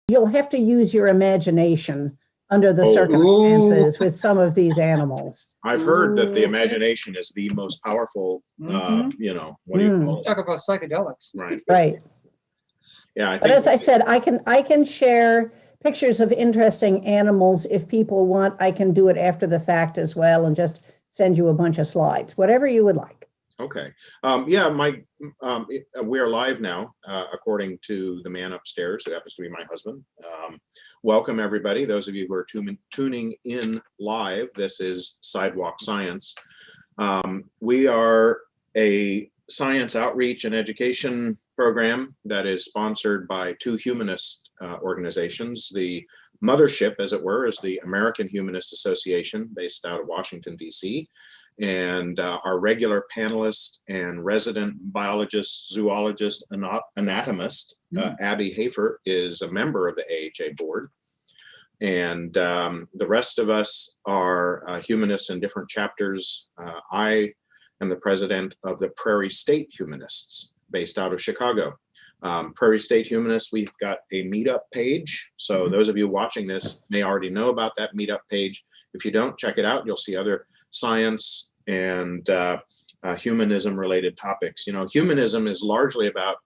you'll have to use your imagination under the Oh. circumstances with some of these animals. I've heard that the imagination is the most powerful, you know, what do you call it? Talk about psychedelics. Right. Right. Yeah, I But think as I said, I can share pictures of interesting animals if people want. I can do it after the fact as well and just send you a bunch of slides, whatever you would like. okay. Yeah, we're live now, according to the man upstairs, who happens to be my husband. Welcome, everybody. Those of you who are tuning in live, this is Sidewalk Science. We are a science outreach and education program that is sponsored by two humanist organizations. The mothership, as it were, is the American Humanist Association, based out of Washington, D.C., and our regular panelist and resident biologist, zoologist, anatomist, Abby Hafer, is a member of the AHA board. And the rest of us are humanists in different chapters. I am the president of the Prairie State Humanists, based out of Chicago. Prairie State Humanists, we've got a meetup page. So those of you watching this may already know about that meetup page. If you don't, check it out. You'll see other science and humanism related topics. You know, humanism is largely about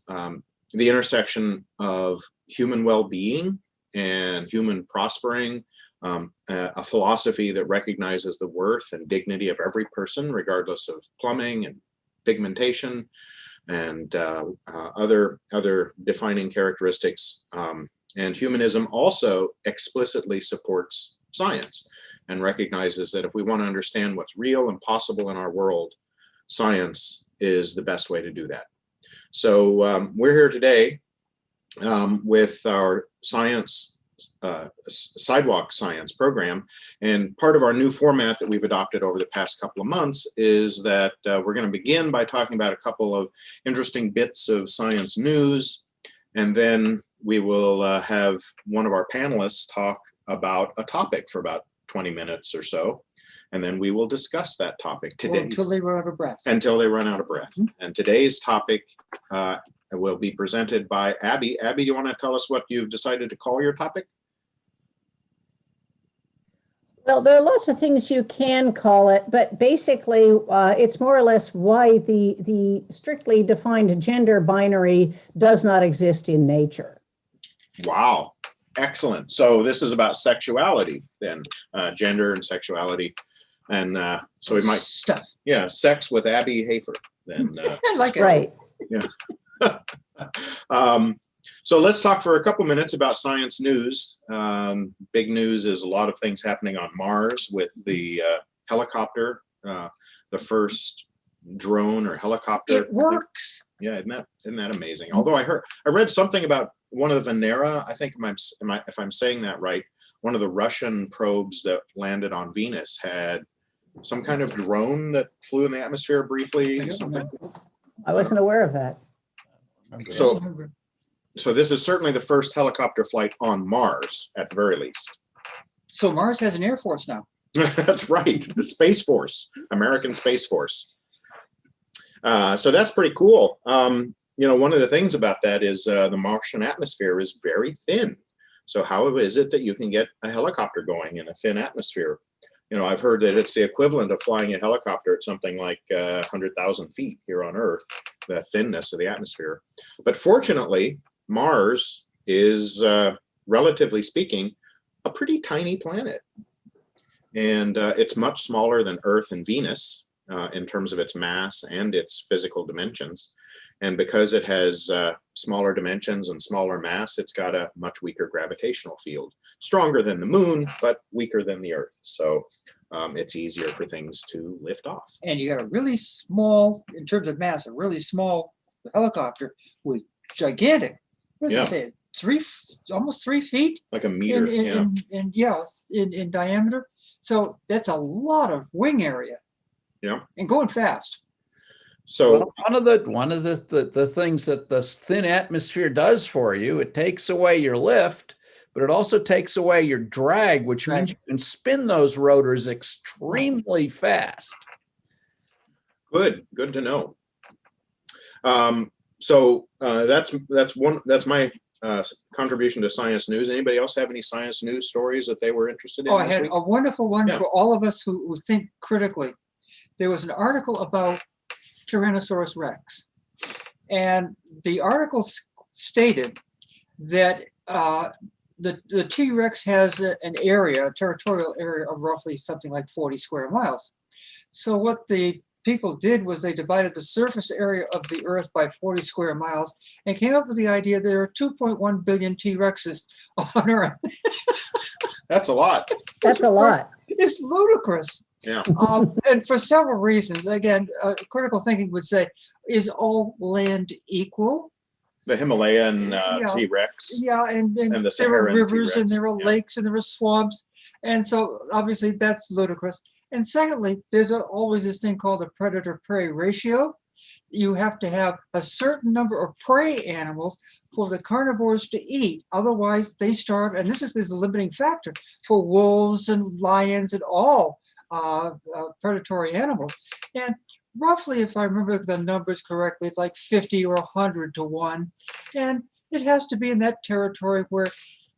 the intersection of human well-being and human prospering, a philosophy that recognizes the worth and dignity of every person, regardless of plumbing and pigmentation and other defining characteristics. And humanism also explicitly supports science and recognizes that if we want to understand what's real and possible in our world, science is the best way to do that. So we're here today with our Sidewalk Science program. And part of our new format that we've adopted over the past couple of months is that we're going to begin by talking about a couple of interesting bits of science news. And then we will have one of our panelists talk about a topic for about 20 minutes or so. And then we will discuss that topic today. Until they run out of breath. Until they run out of breath. And today's topic will be presented by Abby. Abby, do you want to tell us what you've decided to call your topic? Well, there are lots of things you can call it, but basically it's more or less why the strictly defined gender binary does not exist in nature. Wow. Excellent. So this is about sexuality then, gender and sexuality. And so we might, sex with Abby Hafer. Then I like it. Right. Yeah. So let's talk for a couple minutes about science news. Big news is a lot of things happening on Mars with the helicopter, the first drone or helicopter. It works. Yeah, isn't that amazing? Although I read something about one of the Venera, I think if I'm saying that right, one of the Russian probes that landed on Venus had some kind of drone that flew in the atmosphere briefly. I wasn't aware of that. So this is certainly the first helicopter flight on Mars, at the very least. So Mars has an Air Force now. That's right, the Space Force, American Space Force. So that's pretty cool. You know, one of the things about that is the Martian atmosphere is very thin. So how is it that you can get a helicopter going in a thin atmosphere? You know, I've heard that it's the equivalent of flying a helicopter at something like 100,000 feet here on Earth, the thinness of the atmosphere. But fortunately, Mars is, relatively speaking, a pretty tiny planet. And it's much smaller than Earth and Venus in terms of its mass and its physical dimensions. And because it has smaller dimensions and smaller mass, it's got a much weaker gravitational field. Stronger than the moon, but weaker than the Earth. So it's easier for things to lift off. And you got a really small, in terms of mass, a really small helicopter with gigantic, what does it say? Almost 3 feet? Like a meter, in diameter. So that's a lot of wing area. Yeah. And going fast. So one of the things that the thin atmosphere does for you, it takes away your lift, but it also takes away your drag, which means you can spin those rotors extremely fast. Good to know. So that's my contribution to science news. Anybody else have any science news stories that they were interested in? Oh, I this had week? a wonderful one Yeah. for all of us who think critically. There was an article about Tyrannosaurus Rex. And the article stated that the T-Rex has an area, a territorial area of roughly something like 40 square miles. So what the people did was they divided the surface area of the Earth by 40 square miles and came up with the idea there are 2.1 billion T-Rexes on Earth. That's a lot. That's a lot. It's ludicrous. Yeah. And for several reasons. Again, critical thinking would say, is all land equal? The Himalayan Yeah. T-Rex. Yeah, and the there are Saharan rivers T-Rex, and there are yeah. lakes and there are swamps. And so obviously that's ludicrous. And secondly, there's always this thing called the predator-prey ratio. You have to have a certain number of prey animals for the carnivores to eat. Otherwise, they starve. And this is a limiting factor for wolves and lions and all predatory animals. And roughly, if I remember the numbers correctly, it's like 50 or 100 to 1. And it has to be in that territory where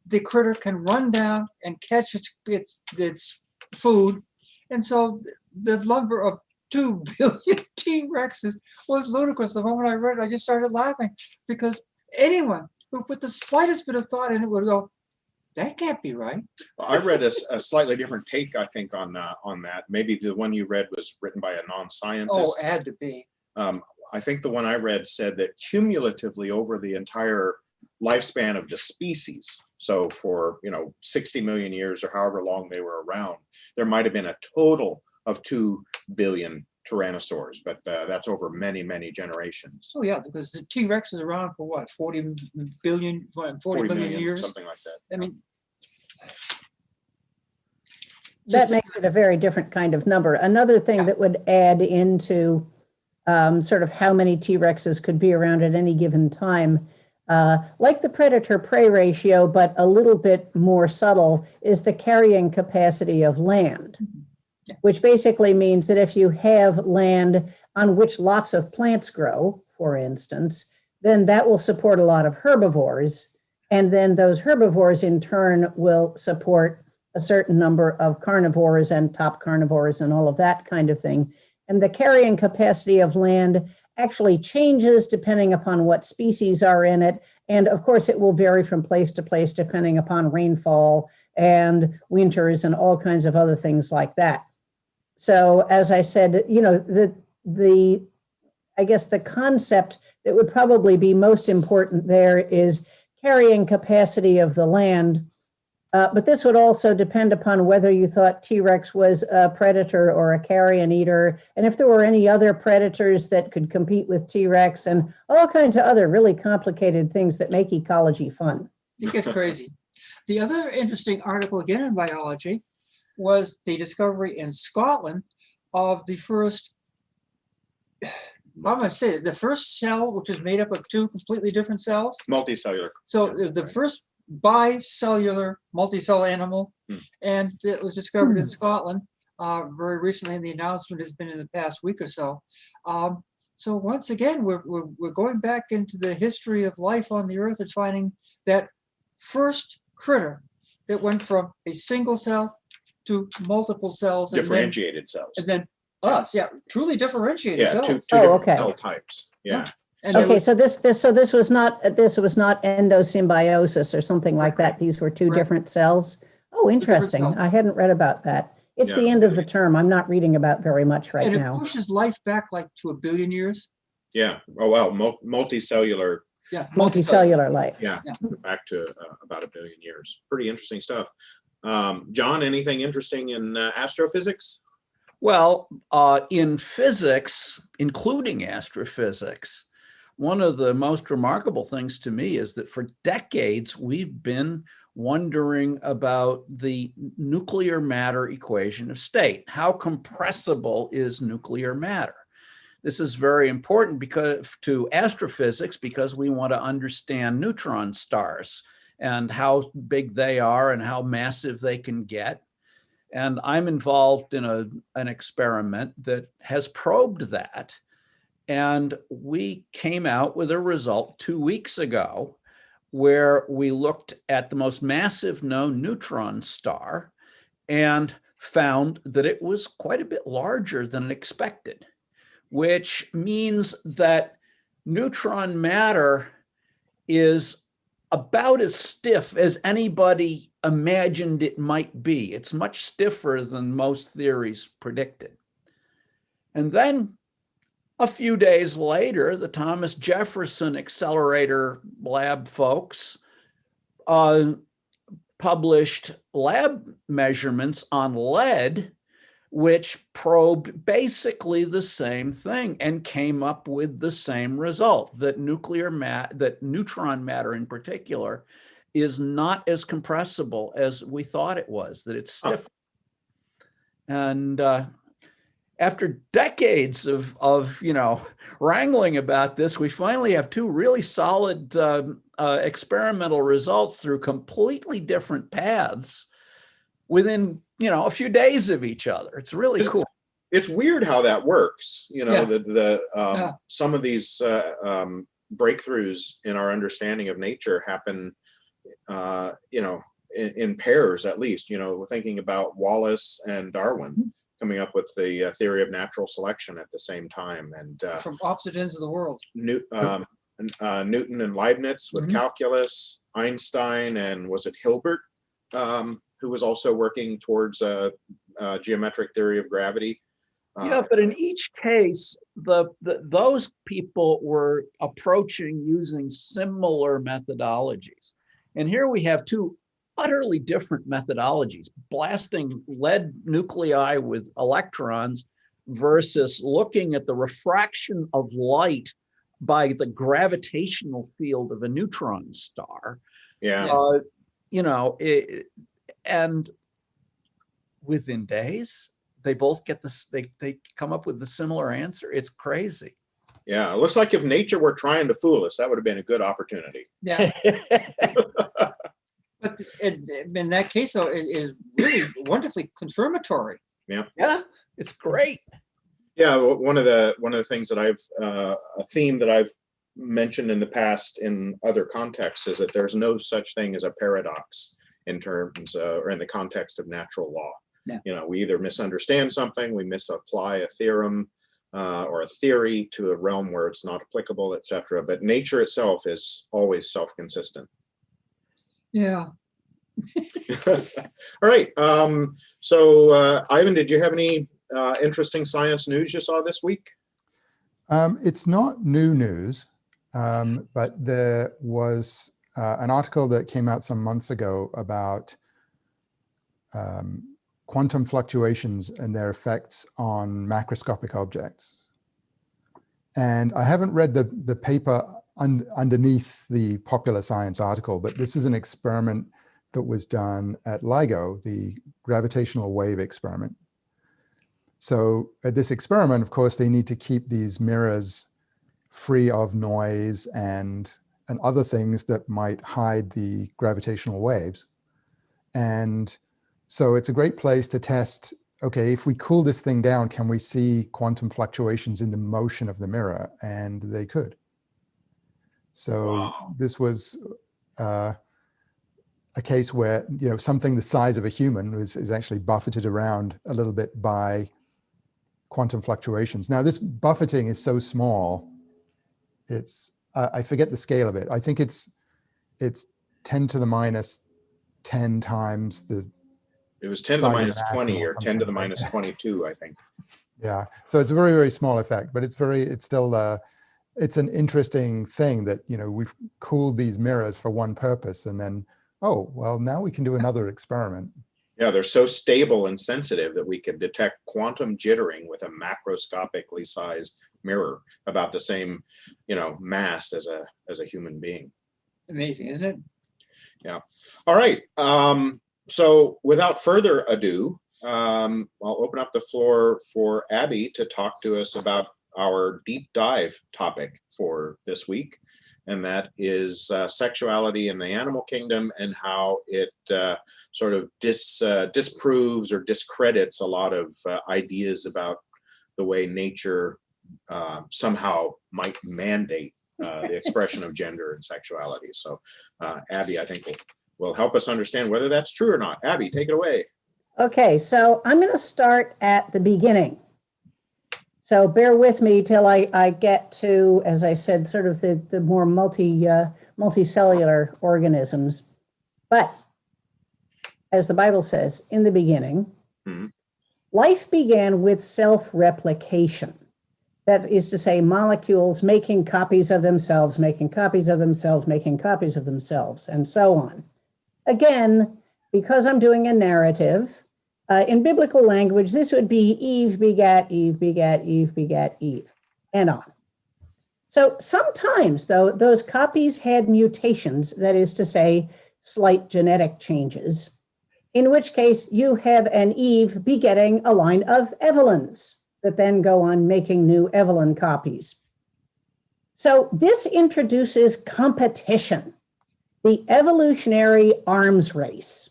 the critter can run down and catch its food. And so the number of 2 billion T-Rexes was ludicrous. The moment I read it, I just started laughing because anyone who put the slightest bit of thought in it would go, that can't be right. I read a slightly different take, I think, on that. Maybe the one you read was written by a non-scientist. Oh, it had to be. I think the one I read said that cumulatively over the entire lifespan of the species, so for 60 million years or however long they were around, there might have been a total of 2 billion tyrannosaurs, but that's over many, many generations. Oh yeah, because the T-Rex is around for what, 40 billion years? Something like that. I mean, That makes it a very different kind of number. Another thing that would add into sort of how many T-Rexes could be around at any given time, like the predator-prey ratio, but a little bit more subtle, is the carrying capacity of land, which basically means that if you have land on which lots of plants grow, for instance, then that will support a lot of herbivores. And then those herbivores in turn will support a certain number of carnivores and top carnivores and all of that kind of thing. And the carrying capacity of land actually changes depending upon what species are in it. And of course, it will vary from place to place depending upon rainfall and winters and all kinds of other things like that. So as I said, I guess the concept that would probably be most important there is carrying capacity of the land. But this would also depend upon whether you thought T-Rex was a predator or a carrion eater, and if there were any other predators that could compete with T-Rex, and all kinds of other really complicated things that make ecology fun. it gets crazy. The other interesting article, again in biology, was the discovery in Scotland of the first, I'm going to say it, the first cell, which is made up of 2 completely different cells. Multicellular. So the first bicellular multicell animal, and it was discovered in Scotland very recently, and the announcement has been in the past week or so. So once again, we're going back into the history of life on the Earth and finding that first critter that went from a single cell to multiple cells. Differentiated cells. And then us, truly differentiated Yeah, cells. two different okay. cell types. Yeah. And Okay, so this was not endosymbiosis or something like that. These were 2 different cells. Oh, interesting. cells. I hadn't read about that. It's the Yeah. end of the term. I'm not reading about very much right and it now. pushes life back like to 1 billion years. Yeah. Oh, well, multicellular. Yeah, Multicellular life. Yeah. Back to about 1 billion years. Pretty interesting stuff. John, anything interesting in astrophysics? Well, in physics, including astrophysics, one of the most remarkable things to me is that for decades, we've been wondering about the nuclear matter equation of state. How compressible is nuclear matter? This is very important to astrophysics because we want to understand neutron stars and how big they are and how massive they can get. And I'm involved in an experiment that has probed that. And we came out with a result 2 weeks ago where we looked at the most massive known neutron star and found that it was quite a bit larger than expected, which means that neutron matter is about as stiff as anybody imagined it might be. It's much stiffer than most theories predicted. And then a few days later, the Thomas Jefferson Accelerator Lab folks published lab measurements on lead, which probed basically the same thing and came up with the same result, that neutron matter in particular is not as compressible as we thought it was, that it's stiff. And after decades of wrangling about this, we finally have two really solid experimental results through completely different paths within a few days of each other. It's really cool. It's weird how that works. Some of these breakthroughs in our understanding of nature happen, in pairs at least. We're thinking about Wallace and Darwin coming up with the theory of natural selection at the same time, and from opposite ends of the world. Newton and Leibniz with calculus, Einstein, and was it Hilbert, who was also working towards a geometric theory of gravity. Yeah, but in each case, those people were approaching using similar methodologies. And here we have two utterly different methodologies, blasting lead nuclei with electrons versus looking at the refraction of light by the gravitational field of a neutron star. Yeah. And within days, they both get this, they come up with the similar answer. It's crazy. Yeah, it looks like if nature were trying to fool us, that would have been a good opportunity. Yeah. But in that case, though, it is really wonderfully confirmatory. Yeah. Yeah, it's great. Yeah, one of the things that I've a theme that I've mentioned in the past in other contexts is that there's no such thing as a paradox in terms or in the context of natural law. Yeah. We either misunderstand something, we misapply a theorem or a theory to a realm where it's not applicable, etc. But nature itself is always self-consistent. Yeah. All right. So Ivan, did you have any interesting science news you saw this week? It's not new news, but there was an article that came out some months ago about quantum fluctuations and their effects on macroscopic objects. And I haven't read the paper underneath the Popular Science article, but this is an experiment that was done at LIGO, the gravitational wave experiment. So at this experiment, of course, they need to keep these mirrors free of noise and other things that might hide the gravitational waves. And so it's a great place to test, okay, if we cool this thing down, can we see quantum fluctuations in the motion of the mirror? And they could. So this was a case where, something the size of a human is actually buffeted around a little bit by quantum fluctuations. Now, this buffeting is so small, it's, I forget the scale of it. I think it's 10 to the minus 10 times the. It was 10 to the minus 20 or 10 to the minus 22, I think. Yeah, so it's a very, very small effect, but it's still, it's an interesting thing that, we've cooled these mirrors for one purpose and then, oh, well, now we can do another experiment. Yeah, they're so stable and sensitive that we can detect quantum jittering with a macroscopically sized mirror about the same, mass as a human being. Amazing, isn't it? Yeah. All right. So without further ado, I'll open up the floor for Abby to talk to us about our deep dive topic for this week, and that is sexuality in the animal kingdom and how it sort of disproves or discredits a lot of ideas about the way nature somehow might mandate the expression of gender and sexuality. So Abby, I think will help us understand whether that's true or not. Abby, take it away. Okay, so I'm going to start at the beginning. So bear with me till I get to, as I said, sort of the more multicellular organisms. But as the Bible says, in the beginning, life began with self-replication. That is to say, molecules making copies of themselves, making copies of themselves, making copies of themselves, and so on. Again, because I'm doing a narrative, in biblical language, this would be Eve begat Eve begat Eve begat Eve, and on. So sometimes, though, those copies had mutations, that is to say, slight genetic changes, in which case you have an Eve begetting a line of Evelyns that then go on making new Evelyn copies. So this introduces competition, the evolutionary arms race.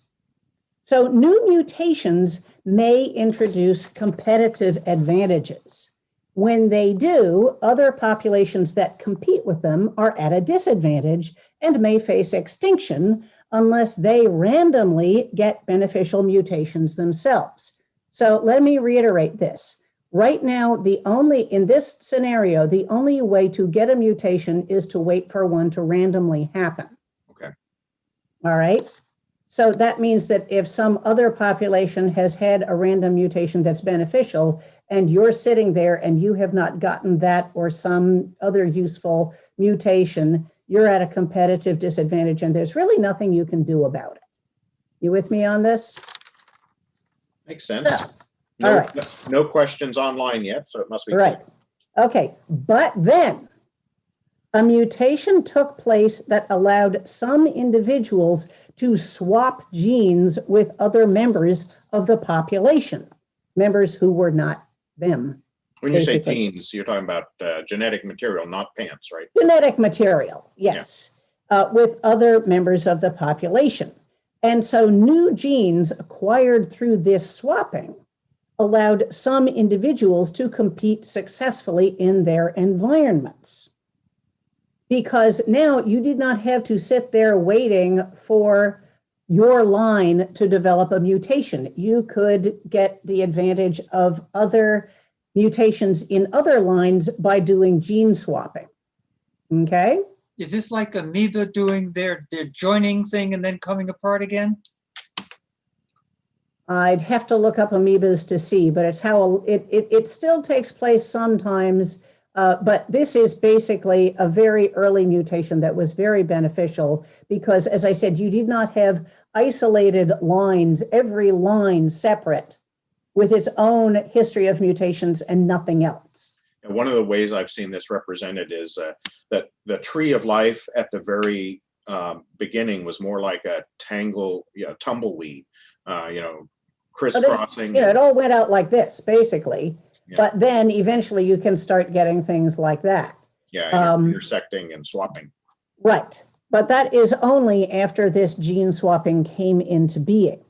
So new mutations may introduce competitive advantages. When they do, other populations that compete with them are at a disadvantage and may face extinction unless they randomly get beneficial mutations themselves. So let me reiterate this. Right now, in this scenario, the only way to get a mutation is to wait for one to randomly happen. Okay. All right. So that means that if some other population has had a random mutation that's beneficial, and you're sitting there and you have not gotten that or some other useful mutation, you're at a competitive disadvantage, and there's really nothing you can do about it. You with me on this? Makes sense. So, No, all right. no questions online yet, so it must be right. Okay, but then a mutation took place that allowed some individuals to swap genes with other members of the population, members who were not them. When you basically. say genes, you're talking about genetic material, not pants, right? Genetic material, yes, with other members of the population. And so new genes acquired through this swapping allowed some individuals to compete successfully in their environments. Because now you did not have to sit there waiting for your line to develop a mutation. You could get the advantage of other mutations in other lines by doing gene swapping. Okay? Is this like amoeba doing their joining thing and then coming apart again? I'd have to look up amoebas to see, but it's how it still takes place sometimes. But this is basically a very early mutation that was very beneficial because, as I said, you did not have isolated lines, every line separate with its own history of mutations and nothing else. And one of the ways I've seen this represented is that the tree of life at the very beginning was more like a tumbleweed, crisscrossing. It all went out like this, basically. Yeah. But then eventually you can start getting things like that. Yeah, intersecting and swapping. Right. But that is only after this gene swapping came into being.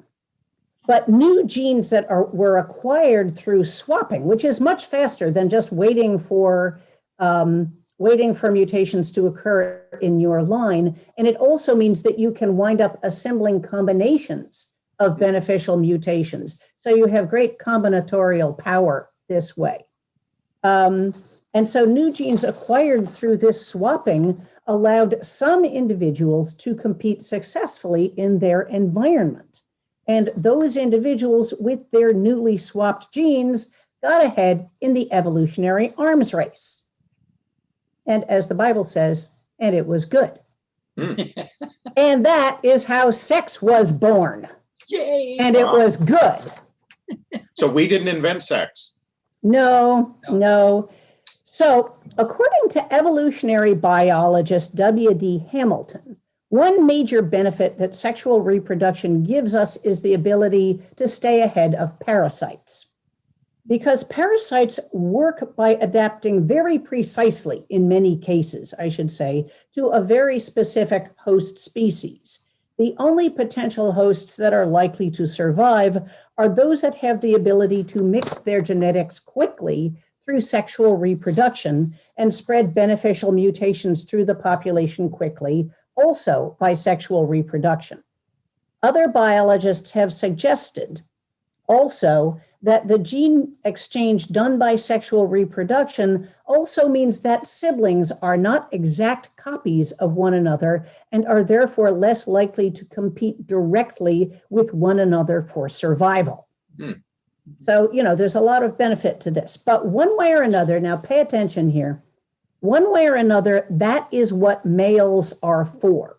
But new genes that were acquired through swapping, which is much faster than just waiting for mutations to occur in your line. And it also means that you can wind up assembling combinations of beneficial mutations. So you have great combinatorial power this way. And so new genes acquired through this swapping allowed some individuals to compete successfully in their environment. And those individuals with their newly swapped genes got ahead in the evolutionary arms race. And as the Bible says, and it was good. And that is how sex was born. Yay! And it was good. So we didn't invent sex. No. So according to evolutionary biologist W.D. Hamilton, one major benefit that sexual reproduction gives us is the ability to stay ahead of parasites. Because parasites work by adapting very precisely, in many cases, I should say, to a very specific host species. The only potential hosts that are likely to survive are those that have the ability to mix their genetics quickly through sexual reproduction and spread beneficial mutations through the population quickly, also by sexual reproduction. Other biologists have suggested also that the gene exchange done by sexual reproduction also means that siblings are not exact copies of one another and are therefore less likely to compete directly with one another for survival. So, there's a lot of benefit to this, but one way or another, now pay attention here, one way or another, that is what males are for.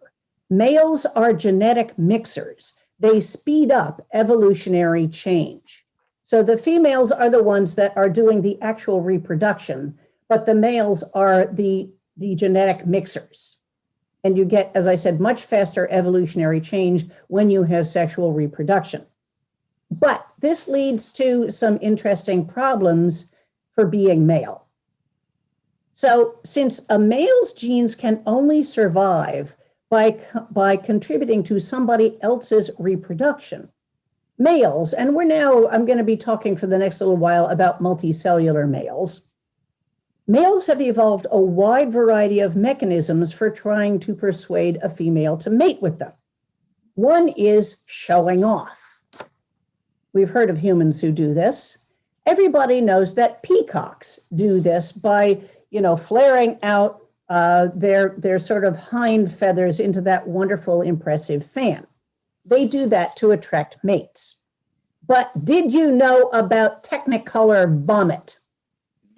Males are genetic mixers. They speed up evolutionary change. So the females are the ones that are doing the actual reproduction, but the males are the genetic mixers. And you get, as I said, much faster evolutionary change when you have sexual reproduction. But this leads to some interesting problems for being male. So since a male's genes can only survive by contributing to somebody else's reproduction, males, and I'm going to be talking for the next little while about multicellular males. Males have evolved a wide variety of mechanisms for trying to persuade a female to mate with them. One is showing off. We've heard of humans who do this. Everybody knows that peacocks do this by, flaring out their sort of hind feathers into that wonderful, impressive fan. They do that to attract mates. But did you know about technicolor vomit?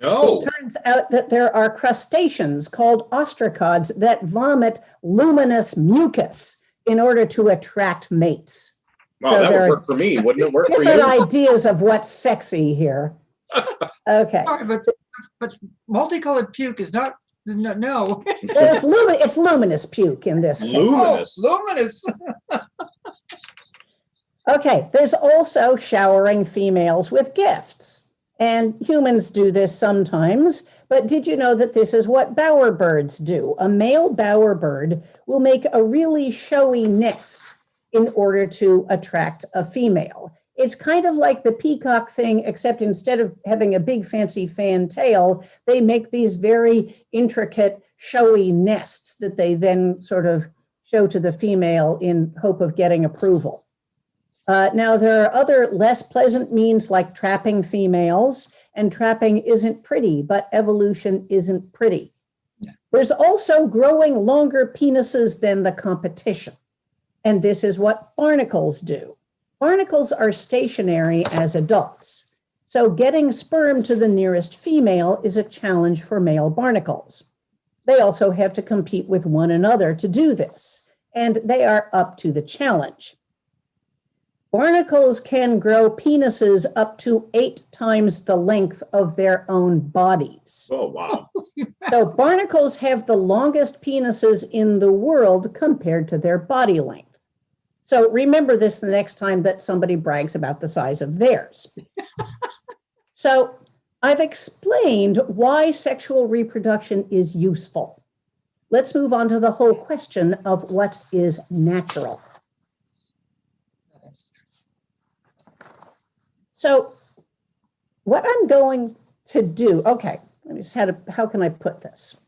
No. It turns out that there are crustaceans called ostracods that vomit luminous mucus in order to attract mates. Wow, So that there would are work for me. Wouldn't it work for different you? ideas of what's sexy here. Okay. Sorry, but multicolored puke is not, no. It's luminous puke in this case. Luminous. Luminous. Okay, there's also showering females with gifts. And humans do this sometimes, but did you know that this is what bowerbirds do? A male bowerbird will make a really showy nest in order to attract a female. It's kind of like the peacock thing, except instead of having a big fancy fan tail, they make these very intricate, showy nests that they then sort of show to the female in hope of getting approval. Now, there are other less pleasant means like trapping females, and trapping isn't pretty, but evolution isn't pretty. Yeah. There's also growing longer penises than the competition, and this is what barnacles do. Barnacles are stationary as adults, so getting sperm to the nearest female is a challenge for male barnacles. They also have to compete with one another to do this, and they are up to the challenge. Barnacles can grow penises up to 8 times the length of their own bodies. Oh, wow. So barnacles have the longest penises in the world compared to their body length. So remember this the next time that somebody brags about the size of theirs. So I've explained why sexual reproduction is useful. Let's move on to the whole question of what is natural. So what I'm going to do, okay, let me just how can I put this?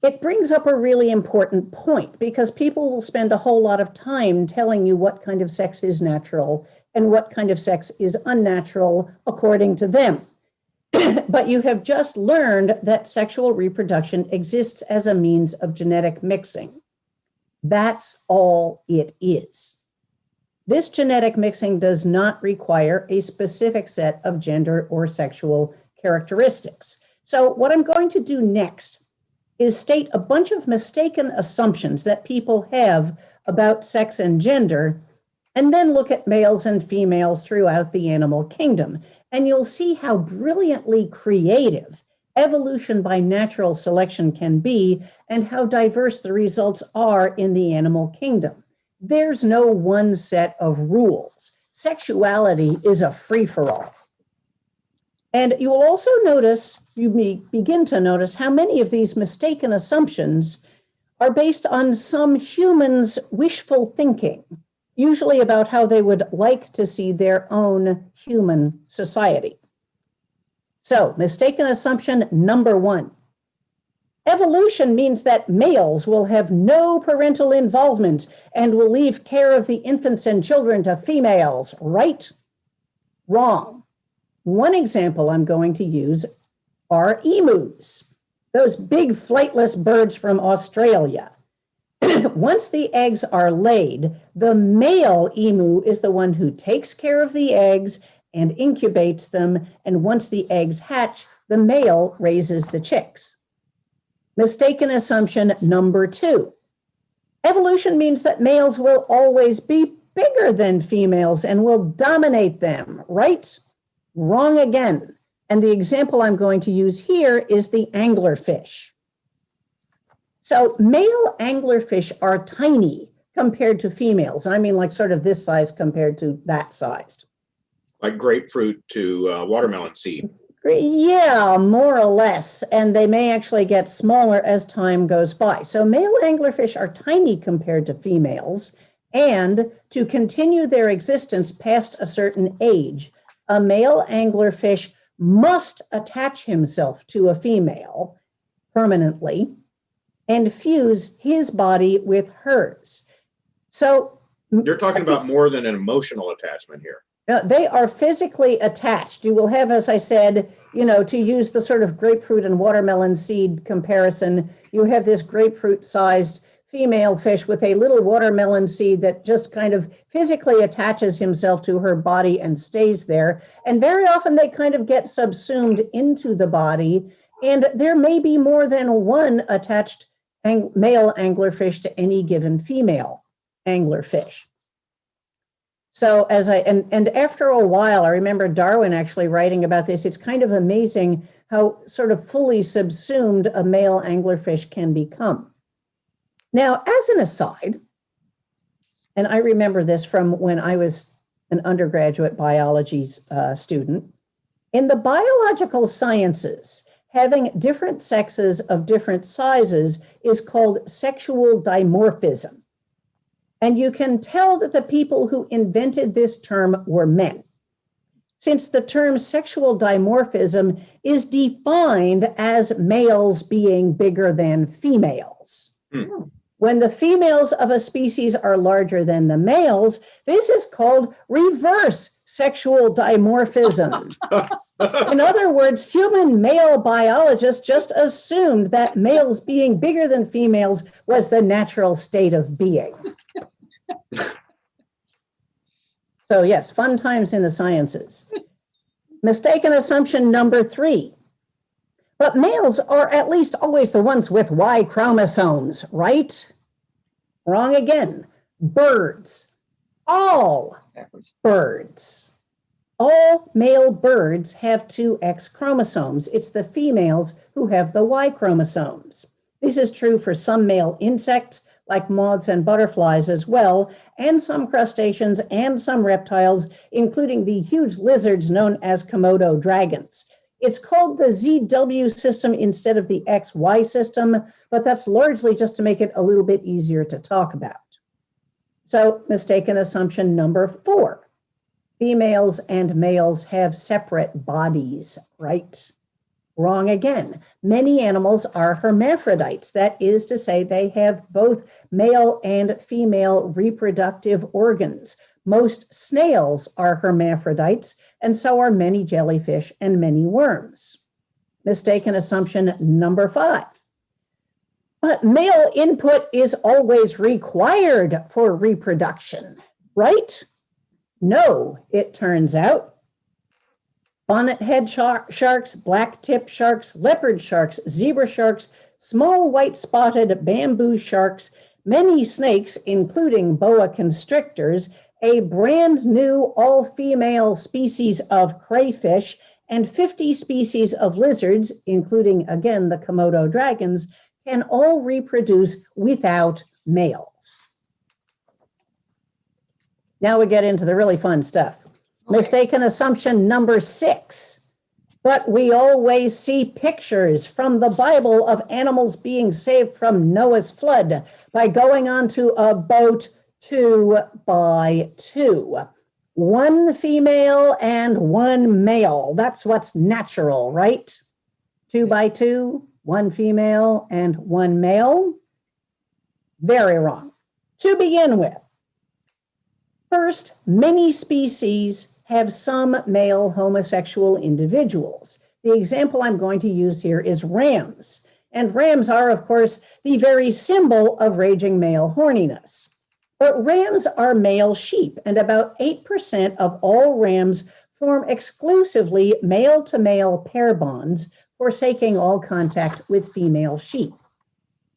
It brings up a really important point because people will spend a whole lot of time telling you what kind of sex is natural and what kind of sex is unnatural according to them. But you have just learned that sexual reproduction exists as a means of genetic mixing. That's all it is. This genetic mixing does not require a specific set of gender or sexual characteristics. So what I'm going to do next is state a bunch of mistaken assumptions that people have about sex and gender, and then look at males and females throughout the animal kingdom. And you'll see how brilliantly creative evolution by natural selection can be and how diverse the results are in the animal kingdom. There's no one set of rules. Sexuality is a free-for-all. And you will also notice, you may begin to notice how many of these mistaken assumptions are based on some humans' wishful thinking, usually about how they would like to see their own human society. So, mistaken assumption number 1. Evolution means that males will have no parental involvement and will leave care of the infants and children to females, right? Wrong. One example I'm going to use are emus, those big flightless birds from Australia. Once the eggs are laid, the male emu is the one who takes care of the eggs and incubates them, and once the eggs hatch, the male raises the chicks. Mistaken assumption number 2. Evolution means that males will always be bigger than females and will dominate them, right? Wrong again. And the example I'm going to use here is the anglerfish. So male anglerfish are tiny compared to females. And I mean like sort of this size compared to that size. Like grapefruit to watermelon seed. Yeah, more or less. And they may actually get smaller as time goes by. So male anglerfish are tiny compared to females. And to continue their existence past a certain age, a male anglerfish must attach himself to a female permanently and fuse his body with hers. So you're talking about more than an emotional attachment here. They are physically attached. You will have, as I said, to use the sort of grapefruit and watermelon seed comparison, you have this grapefruit-sized female fish with a little watermelon seed that just kind of physically attaches himself to her body and stays there. And very often they kind of get subsumed into the body. And there may be more than one attached male anglerfish to any given female anglerfish. So and after a while, I remember Darwin actually writing about this. It's kind of amazing how sort of fully subsumed a male anglerfish can become. Now, as an aside, and I remember this from when I was an undergraduate biology student, in the biological sciences, having different sexes of different sizes is called sexual dimorphism. And you can tell that the people who invented this term were men, since the term sexual dimorphism is defined as males being bigger than females. When the females of a species are larger than the males, this is called reverse sexual dimorphism. In other words, human male biologists just assumed that males being bigger than females was the natural state of being. So yes, fun times in the sciences. Mistaken assumption number 3. But males are at least always the ones with Y chromosomes, right? Wrong again. Birds. All birds. All male birds have 2 X chromosomes. It's the females who have the Y chromosomes. This is true for some male insects, like moths and butterflies as well, and some crustaceans and some reptiles, including the huge lizards known as Komodo dragons. It's called the ZW system instead of the XY system, but that's largely just to make it a little bit easier to talk about. So, mistaken assumption number 4. Females and males have separate bodies, right? Wrong again. Many animals are hermaphrodites. That is to say, they have both male and female reproductive organs. Most snails are hermaphrodites, and so are many jellyfish and many worms. Mistaken assumption number 5. But male input is always required for reproduction, right? No, it turns out. Bonnet-head sharks, black-tip sharks, leopard sharks, zebra sharks, small white-spotted bamboo sharks, many snakes, including boa constrictors, a brand new all-female species of crayfish, and 50 species of lizards, including, again, the Komodo dragons, can all reproduce without males. Now we get into the really fun stuff. Mistaken assumption number 6. But we always see pictures from the Bible of animals being saved from Noah's flood by going onto a boat 2 by 2. one female and one male. That's what's natural, right? 2 by 2, one female and one male. Very wrong. To begin with, first, many species have some male homosexual individuals. The example I'm going to use here is rams. And rams are, of course, the very symbol of raging male horniness. But rams are male sheep, and about 8% of all rams form exclusively male-to-male pair bonds, forsaking all contact with female sheep.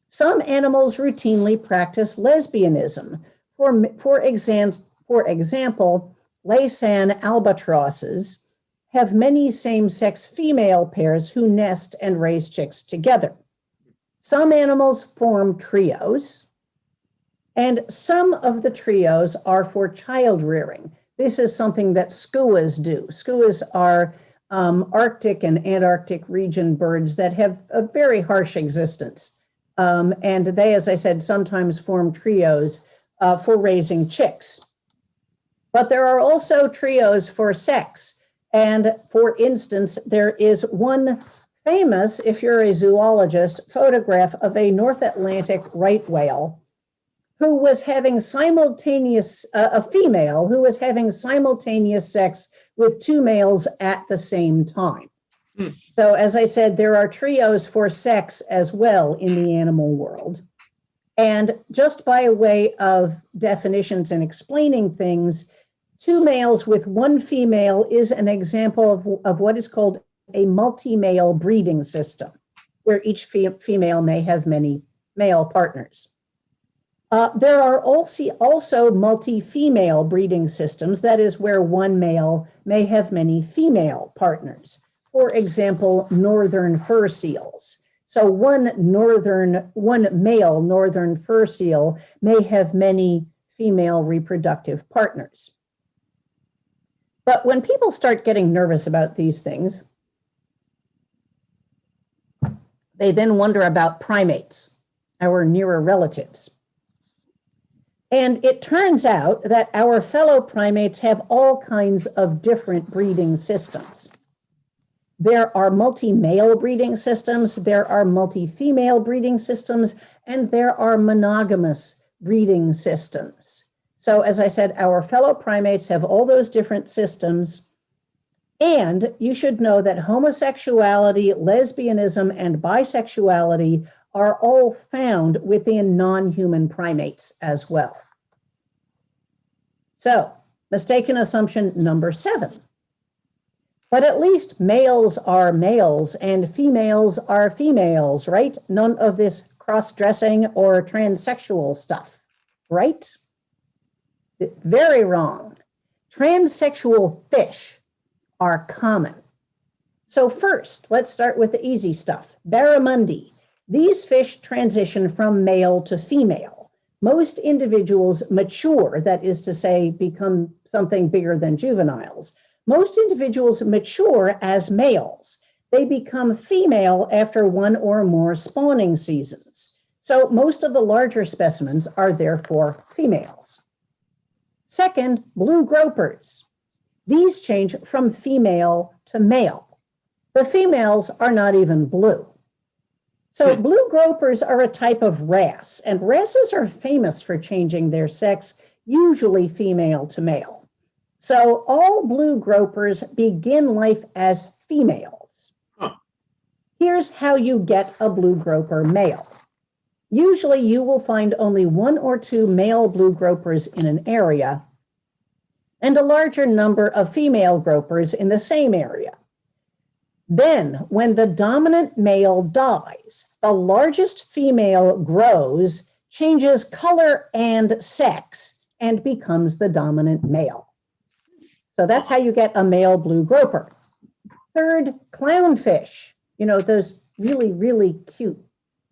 Some animals routinely practice lesbianism. For example, Laysan albatrosses have many same-sex female pairs who nest and raise chicks together. Some animals form trios, and some of the trios are for child rearing. This is something that skuas do. Skuas are Arctic and Antarctic region birds that have a very harsh existence. And they, as I said, sometimes form trios for raising chicks. But there are also trios for sex. And for instance, there is one famous, if you're a zoologist, photograph of a North Atlantic right whale who was having a female who was having simultaneous sex with 2 males at the same time. So as I said, there are trios for sex as well in the animal world. And just by way of definitions and explaining things, 2 males with 1 female is an example of what is called a multi-male breeding system, where each female may have many male partners. There are also multi-female breeding systems, that is where 1 male may have many female partners. For example, northern fur seals. So one male northern fur seal may have many female reproductive partners. But when people start getting nervous about these things, they then wonder about primates, our nearer relatives. And it turns out that our fellow primates have all kinds of different breeding systems. There are multi-male breeding systems, there are multi-female breeding systems, and there are monogamous breeding systems. So as I said, our fellow primates have all those different systems. And you should know that homosexuality, lesbianism, and bisexuality are all found within non-human primates as well. So, mistaken assumption number 7. But at least males are males and females are females, right? None of this cross-dressing or transsexual stuff, right? Very wrong. Transsexual fish are common. So first, let's start with the easy stuff. Barramundi. These fish transition from male to female. Most individuals mature, that is to say, become something bigger than juveniles. Most individuals mature as males. They become female after 1 or more spawning seasons. So most of the larger specimens are therefore females. Second, blue gropers. These change from female to male. The females are not even blue. So blue gropers are a type of wrasse, and wrasses are famous for changing their sex, usually female to male. So all blue gropers begin life as females. Here's how you get a blue groper male. Usually you will find only 1 or 2 male blue gropers in an area and a larger number of female gropers in the same area. Then, when the dominant male dies, the largest female grows, changes color and sex, and becomes the dominant male. So that's how you get a male blue groper. Third, clownfish. You know, those really, really cute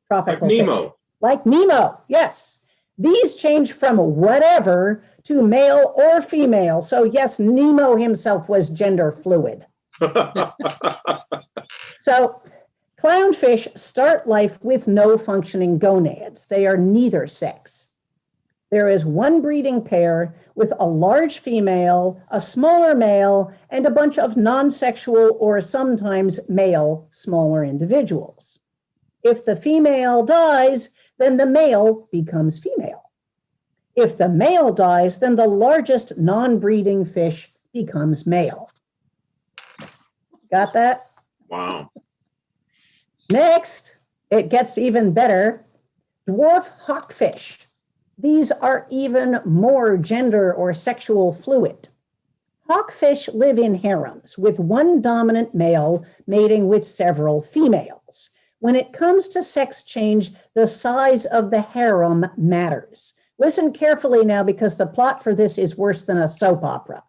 tropical like Nemo. Fish. Like Nemo, yes. These change from whatever to male or female. So yes, Nemo himself was gender fluid. So clownfish start life with no functioning gonads. They are neither sex. There is 1 breeding pair with a large female, a smaller male, and a bunch of non-sexual or sometimes male smaller individuals. If the female dies, then the male becomes female. If the male dies, then the largest non-breeding fish becomes male. Got that? Wow. Next, it gets even better. Dwarf hawkfish. These are even more gender or sexual fluid. Hawkfish live in harems with one dominant male mating with several females. When it comes to sex change, the size of the harem matters. Listen carefully now, because the plot for this is worse than a soap opera.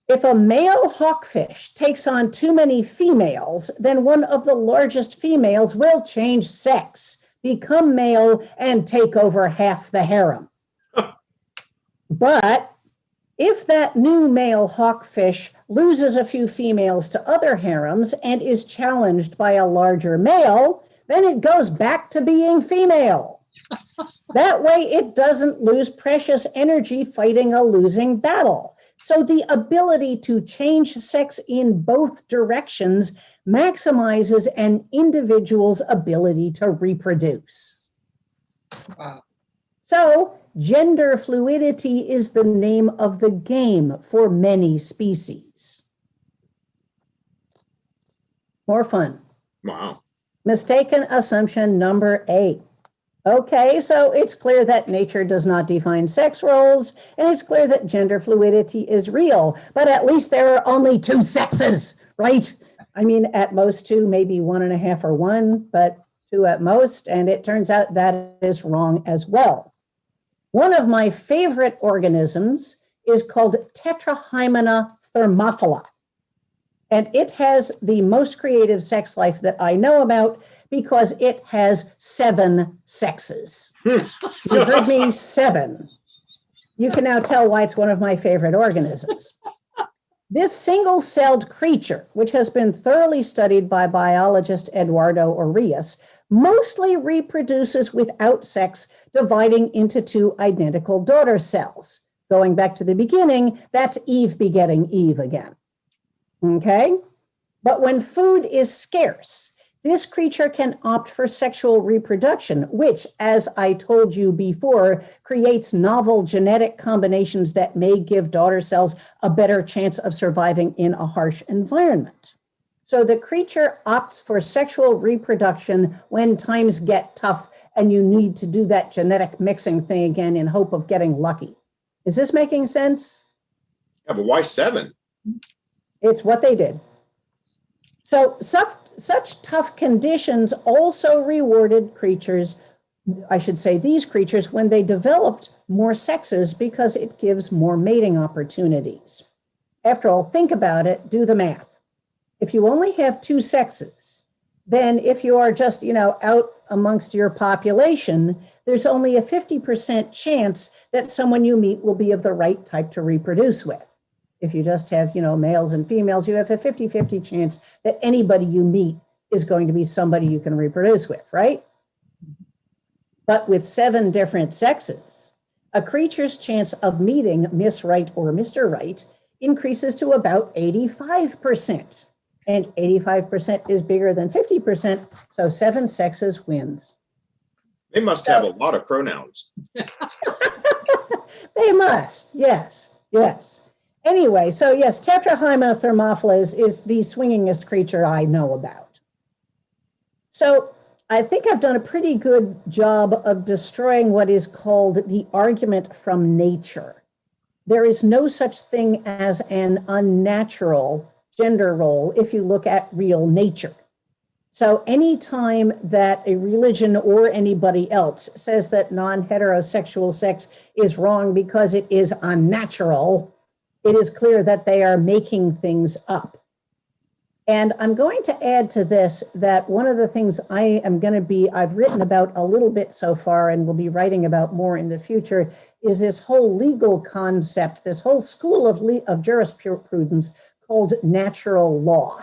If a male hawkfish takes on too many females, then one of the largest females will change sex, become male, and take over half the harem. But if that new male hawkfish loses a few females to other harems and is challenged by a larger male, then it goes back to being female. That way, it doesn't lose precious energy fighting a losing battle. So the ability to change sex in both directions maximizes an individual's ability to reproduce. Wow. So gender fluidity is the name of the game for many species. More fun. Wow. Mistaken assumption number 8. Okay, so it's clear that nature does not define sex roles, and it's clear that gender fluidity is real, but at least there are only 2 sexes, right? I mean, at most 2, maybe 1.5 or 1, but 2 at most, and it turns out that is wrong as well. One of my favorite organisms is called Tetrahymena thermophila. And it has the most creative sex life that I know about because it has 7 sexes. You heard me, 7. You can now tell why it's one of my favorite organisms. This single-celled creature, which has been thoroughly studied by biologist Eduardo Arias, mostly reproduces without sex, dividing into 2 identical daughter cells. Going back to the beginning, that's Eve begetting Eve again. Okay? But when food is scarce, this creature can opt for sexual reproduction, which, as I told you before, creates novel genetic combinations that may give daughter cells a better chance of surviving in a harsh environment. So the creature opts for sexual reproduction when times get tough and you need to do that genetic mixing thing again in hope of getting lucky. Is this making sense? Yeah, but why 7? It's what they did. So such tough conditions also rewarded creatures, I should say these creatures, when they developed more sexes because it gives more mating opportunities. After all, think about it, do the math. If you only have 2 sexes, then if you are just, out amongst your population, there's only a 50% chance that someone you meet will be of the right type to reproduce with. If you just have, males and females, you have a 50-50 chance that anybody you meet is going to be somebody you can reproduce with, right? But with 7 different sexes, a creature's chance of meeting Miss Right or Mr. Right increases to about 85%. And 85% is bigger than 50%, so 7 sexes wins. They must have a lot of pronouns. They must, yes. Anyway, so yes, Tetrahymena thermophila is the swingingest creature I know about. So I think I've done a pretty good job of destroying what is called the argument from nature. There is no such thing as an unnatural gender role if you look at real nature. So anytime that a religion or anybody else says that non-heterosexual sex is wrong because it is unnatural, it is clear that they are making things up. And I'm going to add to this that one of the things I've written about a little bit so far and will be writing about more in the future is this whole legal concept, this whole school of jurisprudence called natural law,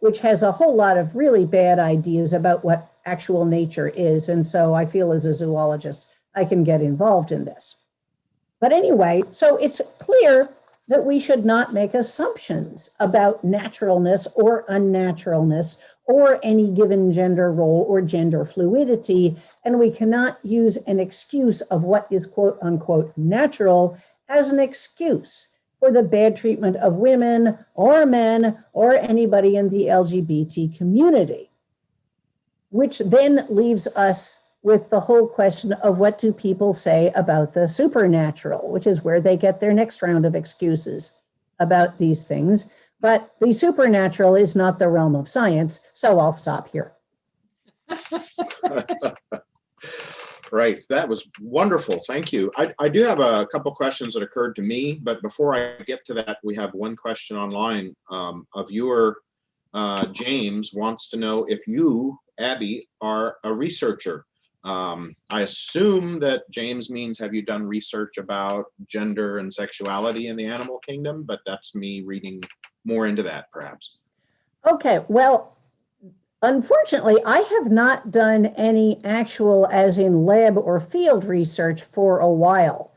which has a whole lot of really bad ideas about what actual nature is. And so I feel as a zoologist, I can get involved in this. But anyway, so it's clear that we should not make assumptions about naturalness or unnaturalness or any given gender role or gender fluidity. And we cannot use an excuse of what is quote unquote natural as an excuse for the bad treatment of women or men or anybody in the LGBT community. Which then leaves us with the whole question of what do people say about the supernatural, which is where they get their next round of excuses about these things. But the supernatural is not the realm of science, so I'll stop here. Right, that was wonderful. Thank you. I do have a couple questions that occurred to me, but before I get to that, we have one question online. A viewer, James, wants to know if you, Abby, are a researcher. I assume that James means, have you done research about gender and sexuality in the animal kingdom? But that's me reading more into that, perhaps. Okay, well, unfortunately, I have not done any actual, as in lab or field research for a while.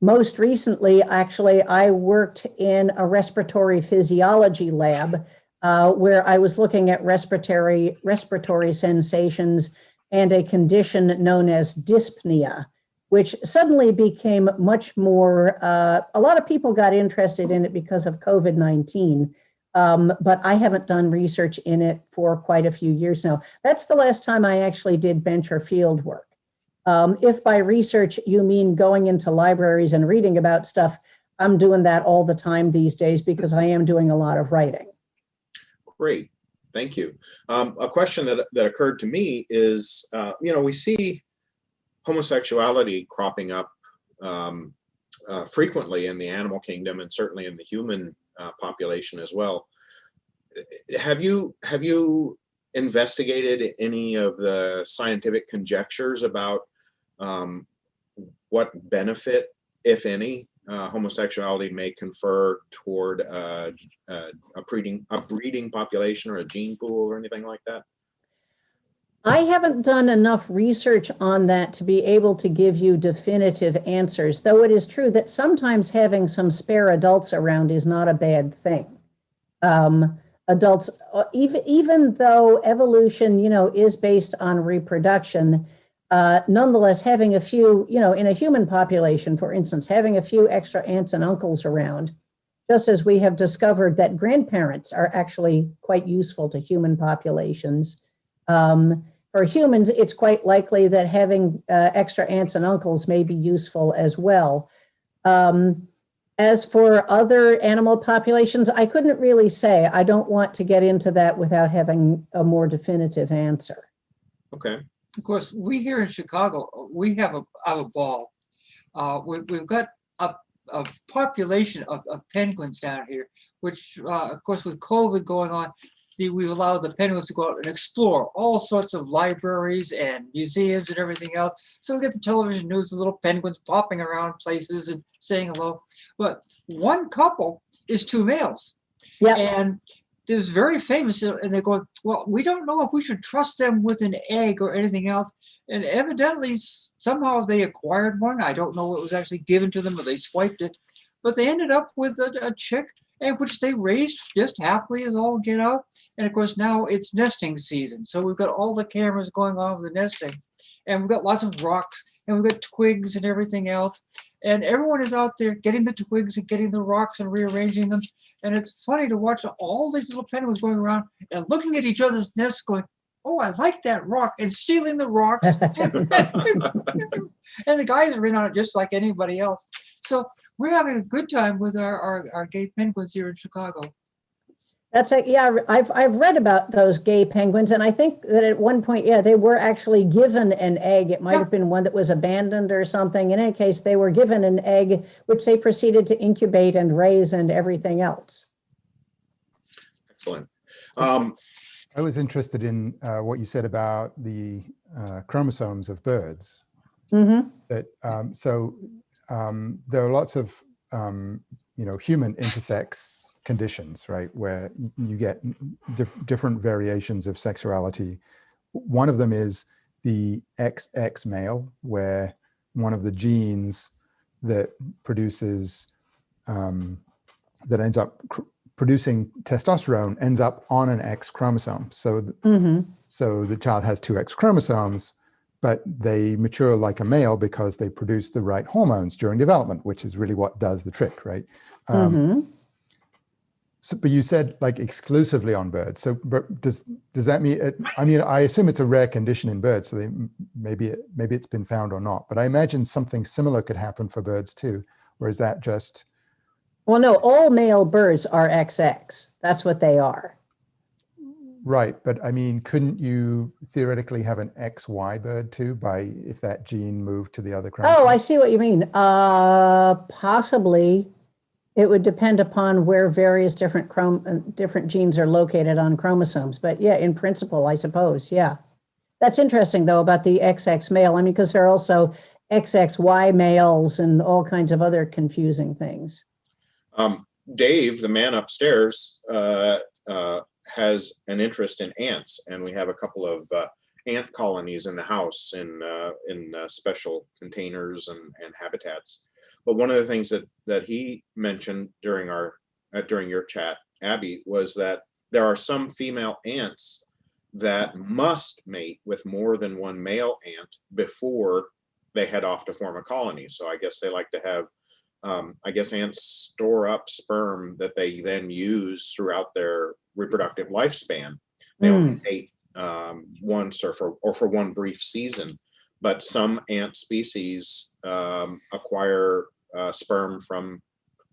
Most recently, actually, I worked in a respiratory physiology lab where I was looking at respiratory sensations and a condition known as dyspnea, which suddenly became much more, a lot of people got interested in it because of COVID-19, but I haven't done research in it for quite a few years now. That's the last time I actually did bench or field work. If by research you mean going into libraries and reading about stuff, I'm doing that all the time these days because I am doing a lot of writing. Great, thank you. A question that occurred to me is, we see homosexuality cropping up frequently in the animal kingdom and certainly in the human population as well. Have you investigated any of the scientific conjectures about what benefit, if any, homosexuality may confer toward a breeding population or a gene pool or anything like that? I haven't done enough research on that to be able to give you definitive answers, though it is true that sometimes having some spare adults around is not a bad thing. Adults, even though evolution, is based on reproduction, nonetheless, having a few, in a human population, for instance, having a few extra aunts and uncles around, just as we have discovered that grandparents are actually quite useful to human populations. For humans, it's quite likely that having extra aunts and uncles may be useful as well. As for other animal populations, I couldn't really say. I don't want to get into that without having a more definitive answer. Okay. Of course, we here in Chicago, we have a ball. We've got a population of penguins down here, which, of course, with COVID going on, we've allowed the penguins to go out and explore all sorts of libraries and museums and everything else. So we get the television news of little penguins popping around places and saying hello. But one couple is two males. Yeah. And there's very famous, and they go, well, we don't know if we should trust them with an egg or anything else. And evidently, somehow they acquired one. I don't know what was actually given to them or they swiped it. But they ended up with a chick, which they raised just happily as all get out. And of course, now it's nesting season. So we've got all the cameras going on with the nesting. And we've got lots of rocks, and we've got twigs and everything else. And everyone is out there getting the twigs and getting the rocks and rearranging them. And it's funny to watch all these little penguins going around and looking at each other's nests going, oh, I like that rock, and stealing the rocks. And the guys are in on it just like anybody else. So we're having a good time with our gay penguins here in Chicago. That's it. Yeah, I've read about those gay penguins, and I think that at one point, yeah, they were actually given an egg. It might have been one that was abandoned or something. In any case, they were given an egg, which they proceeded to incubate and raise and everything else. Excellent. I was interested in what you said about the chromosomes of birds. Mm-hmm. That there are lots of human intersex conditions, right, where you get different variations of sexuality. One of them is the XX male, where one of the genes that produces, that ends up producing testosterone ends up on an X chromosome. So, so the child has two X chromosomes, but they mature like a male because they produce the right hormones during development, which is really what does the trick, right? So, but you said like exclusively on birds. So does that mean, I mean, I assume it's a rare condition in birds, so maybe it's been found or not, but I imagine something similar could happen for birds too. Or is that just? Well, no, all male birds are XX. That's what they are. Right, but I mean, couldn't you theoretically have an XY bird too if that gene moved to the other chromosome? Oh, I see what you mean. Possibly. It would depend upon where various different genes are located on chromosomes. But yeah, in principle, I suppose, yeah. That's interesting, though, about the XX male. I mean, because there are also XXY males and all kinds of other confusing things. Dave, the man upstairs, has an interest in ants, and we have a couple of ant colonies in the house in special containers and habitats. But one of the things that he mentioned during your chat, Abby, was that there are some female ants that must mate with more than one male ant before they head off to form a colony. So I guess they like to have, I guess ants store up sperm that they then use throughout their reproductive lifespan. They only mate once or for one brief season, but some ant species acquire sperm from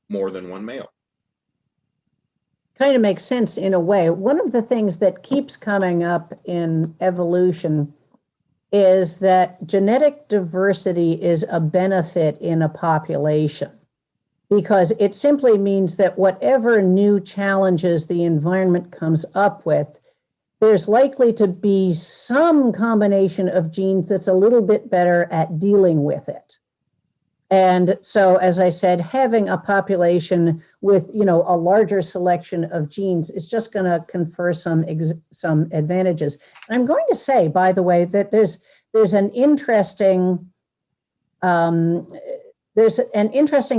more than one male. Kind of makes sense in a way. One of the things that keeps coming up in evolution is that genetic diversity is a benefit in a population, because it simply means that whatever new challenges the environment comes up with, there's likely to be some combination of genes that's a little bit better at dealing with it. And so, as I said, having a population with, a larger selection of genes is just going to confer some advantages. And I'm going to say, by the way, that there's an interesting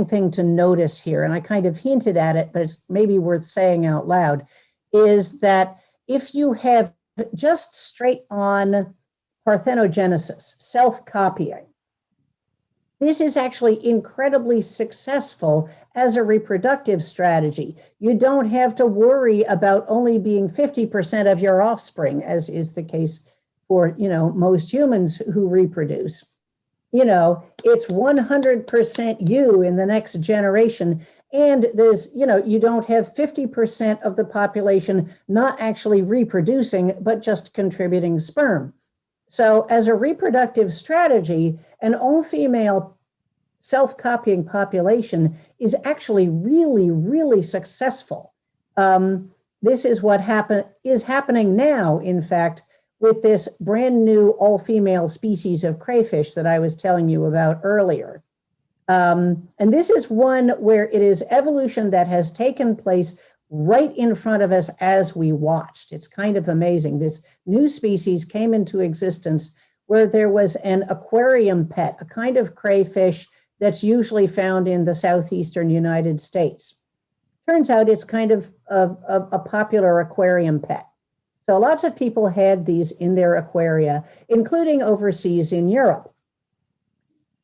thing to notice here, and I kind of hinted at it, but it's maybe worth saying out loud, is that if you have just straight on parthenogenesis, self-copying, this is actually incredibly successful as a reproductive strategy. You don't have to worry about only being 50% of your offspring, as is the case for, most humans who reproduce. It's 100% you in the next generation. And there's, you don't have 50% of the population not actually reproducing, but just contributing sperm. So as a reproductive strategy, an all-female self-copying population is actually really, really successful. This is what is happening now, in fact, with this brand new all-female species of crayfish that I was telling you about earlier. And this is one where it is evolution that has taken place right in front of us as we watched. It's kind of amazing. This new species came into existence where there was an aquarium pet, a kind of crayfish that's usually found in the southeastern United States. Turns out it's kind of a popular aquarium pet. So lots of people had these in their aquaria, including overseas in Europe.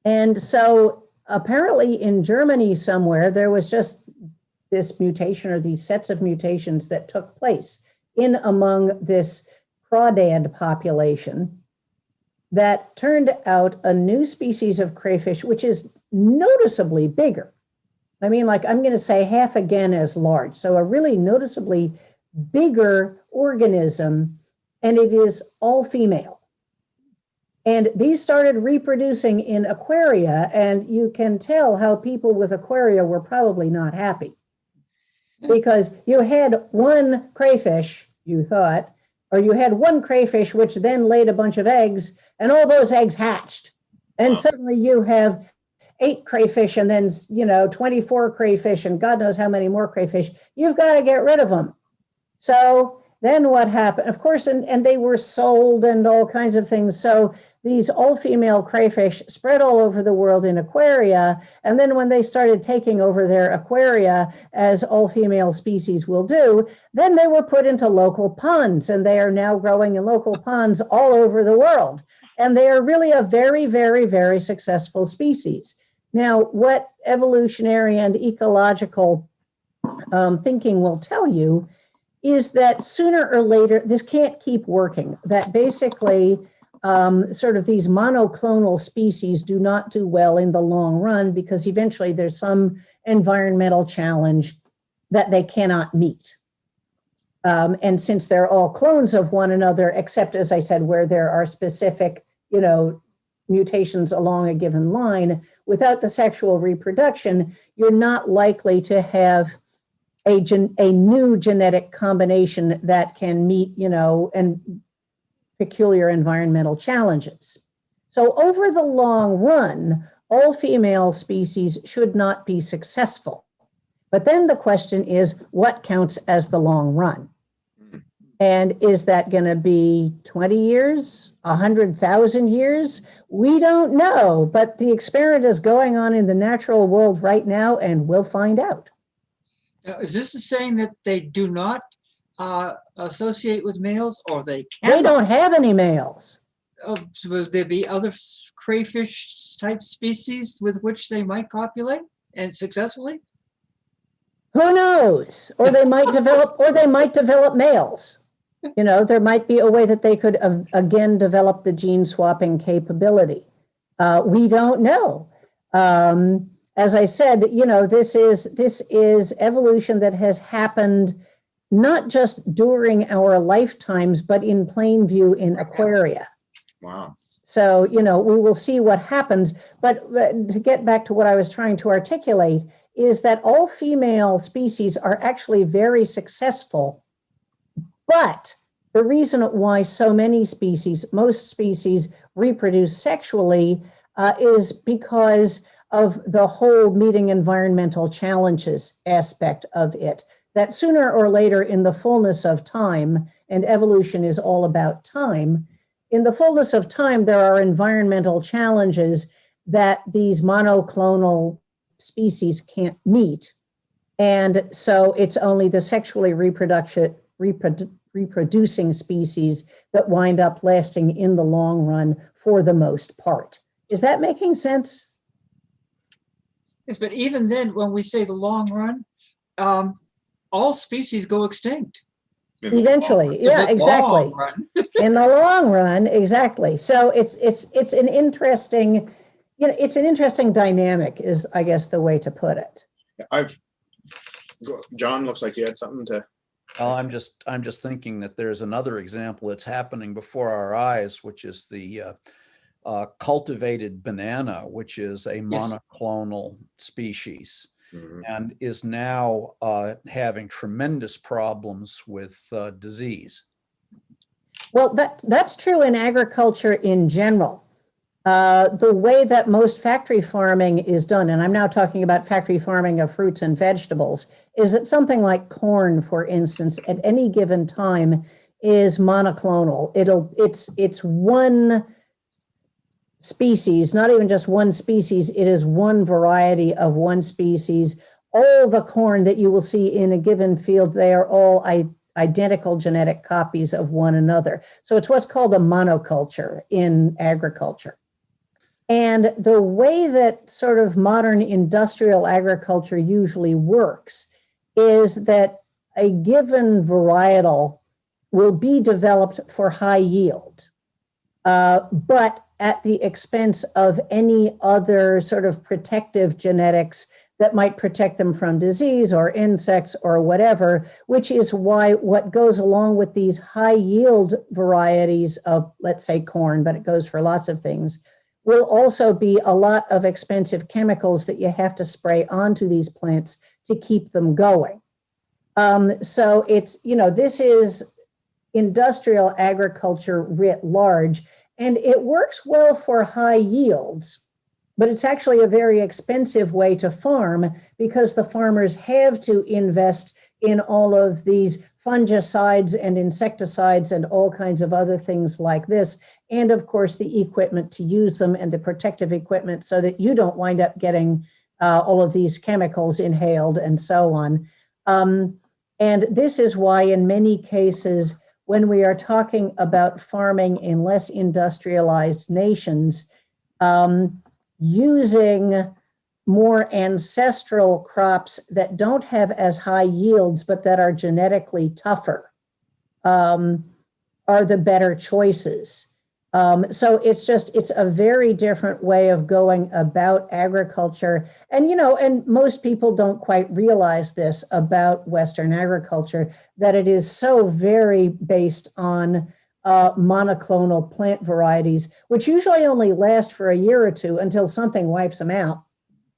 And so apparently in Germany somewhere, there was just this mutation or these sets of mutations that took place in among this crawdad population that turned out a new species of crayfish, which is noticeably bigger. I mean, like I'm going to say half again as large. So a really noticeably bigger organism, and it is all female. And these started reproducing in aquaria, and you can tell how people with aquaria were probably not happy. Because you had one crayfish, you thought, or you had one crayfish which then laid a bunch of eggs, and all those eggs hatched. And suddenly you have 8 crayfish and then, 24 crayfish and God knows how many more crayfish. You've got to get rid of them. So then what happened? Of course, and they were sold and all kinds of things. So these all-female crayfish spread all over the world in aquaria. And then when they started taking over their aquaria, as all-female species will do, then they were put into local ponds, and they are now growing in local ponds all over the world. And they are really a very, very, very successful species. Now, what evolutionary and ecological thinking will tell you is that sooner or later, this can't keep working, that basically sort of these monoclonal species do not do well in the long run, because eventually there's some environmental challenge that they cannot meet. And since they're all clones of one another, except, as I said, where there are specific, mutations along a given line, without the sexual reproduction, you're not likely to have a new genetic combination that can meet, and peculiar environmental challenges. So over the long run, all female species should not be successful. But then the question is, what counts as the long run? And is that going to be 20 years, 100,000 years? We don't know, but the experiment is going on in the natural world right now, and we'll find out. Now, is this saying that they do not associate with males, or they can? They don't have any males. So would there be other crayfish type species with which they might copulate and successfully? Who knows? Or they might develop males. There might be a way that they could again develop the gene swapping capability. We don't know. As I said, this is evolution that has happened not just during our lifetimes, but in plain view in aquaria. Wow. So, we will see what happens. But to get back to what I was trying to articulate, is that all female species are actually very successful. But the reason why so many species, most species, reproduce sexually is because of the whole meeting environmental challenges aspect of it. That sooner or later, in the fullness of time, and evolution is all about time, in the fullness of time, there are environmental challenges that these monoclonal species can't meet. And so it's only the sexually reproducing species that wind up lasting in the long run for the most part. Is that making sense? Yes, but even then, when we say the long run, all species go extinct. Eventually, yeah, exactly. In the long run, exactly. So it's an interesting, it's an interesting dynamic, is I guess the way to put it. John, looks like you had something to. Well, I'm just thinking that there's another example that's happening before our eyes, which is the cultivated banana, which is a monoclonal species. Mm-hmm. And is now having tremendous problems with disease. Well, that's true in agriculture in general. The way that most factory farming is done, and I'm now talking about factory farming of fruits and vegetables, is that something like corn, for instance, at any given time is monoclonal. It's one species, not even just one species, it is one variety of one species. All the corn that you will see in a given field, they are all identical genetic copies of one another. So it's what's called a monoculture in agriculture. And the way that sort of modern industrial agriculture usually works is that a given varietal will be developed for high yield, but at the expense of any other sort of protective genetics that might protect them from disease or insects or whatever, which is why what goes along with these high yield varieties of, let's say, corn, but it goes for lots of things, will also be a lot of expensive chemicals that you have to spray onto these plants to keep them going. So it's, this is industrial agriculture writ large. And it works well for high yields, But it's actually a very expensive way to farm because the farmers have to invest in all of these fungicides and insecticides and all kinds of other things like this. And of course, the equipment to use them and the protective equipment so that you don't wind up getting all of these chemicals inhaled and so on. And this is why in many cases, when we are talking about farming in less industrialized nations, using more ancestral crops that don't have as high yields, but that are genetically tougher, are the better choices. So it's a very different way of going about agriculture. And, and most people don't quite realize this about Western agriculture, that it is so very based on monoclonal plant varieties, which usually only last for a year or two until something wipes them out.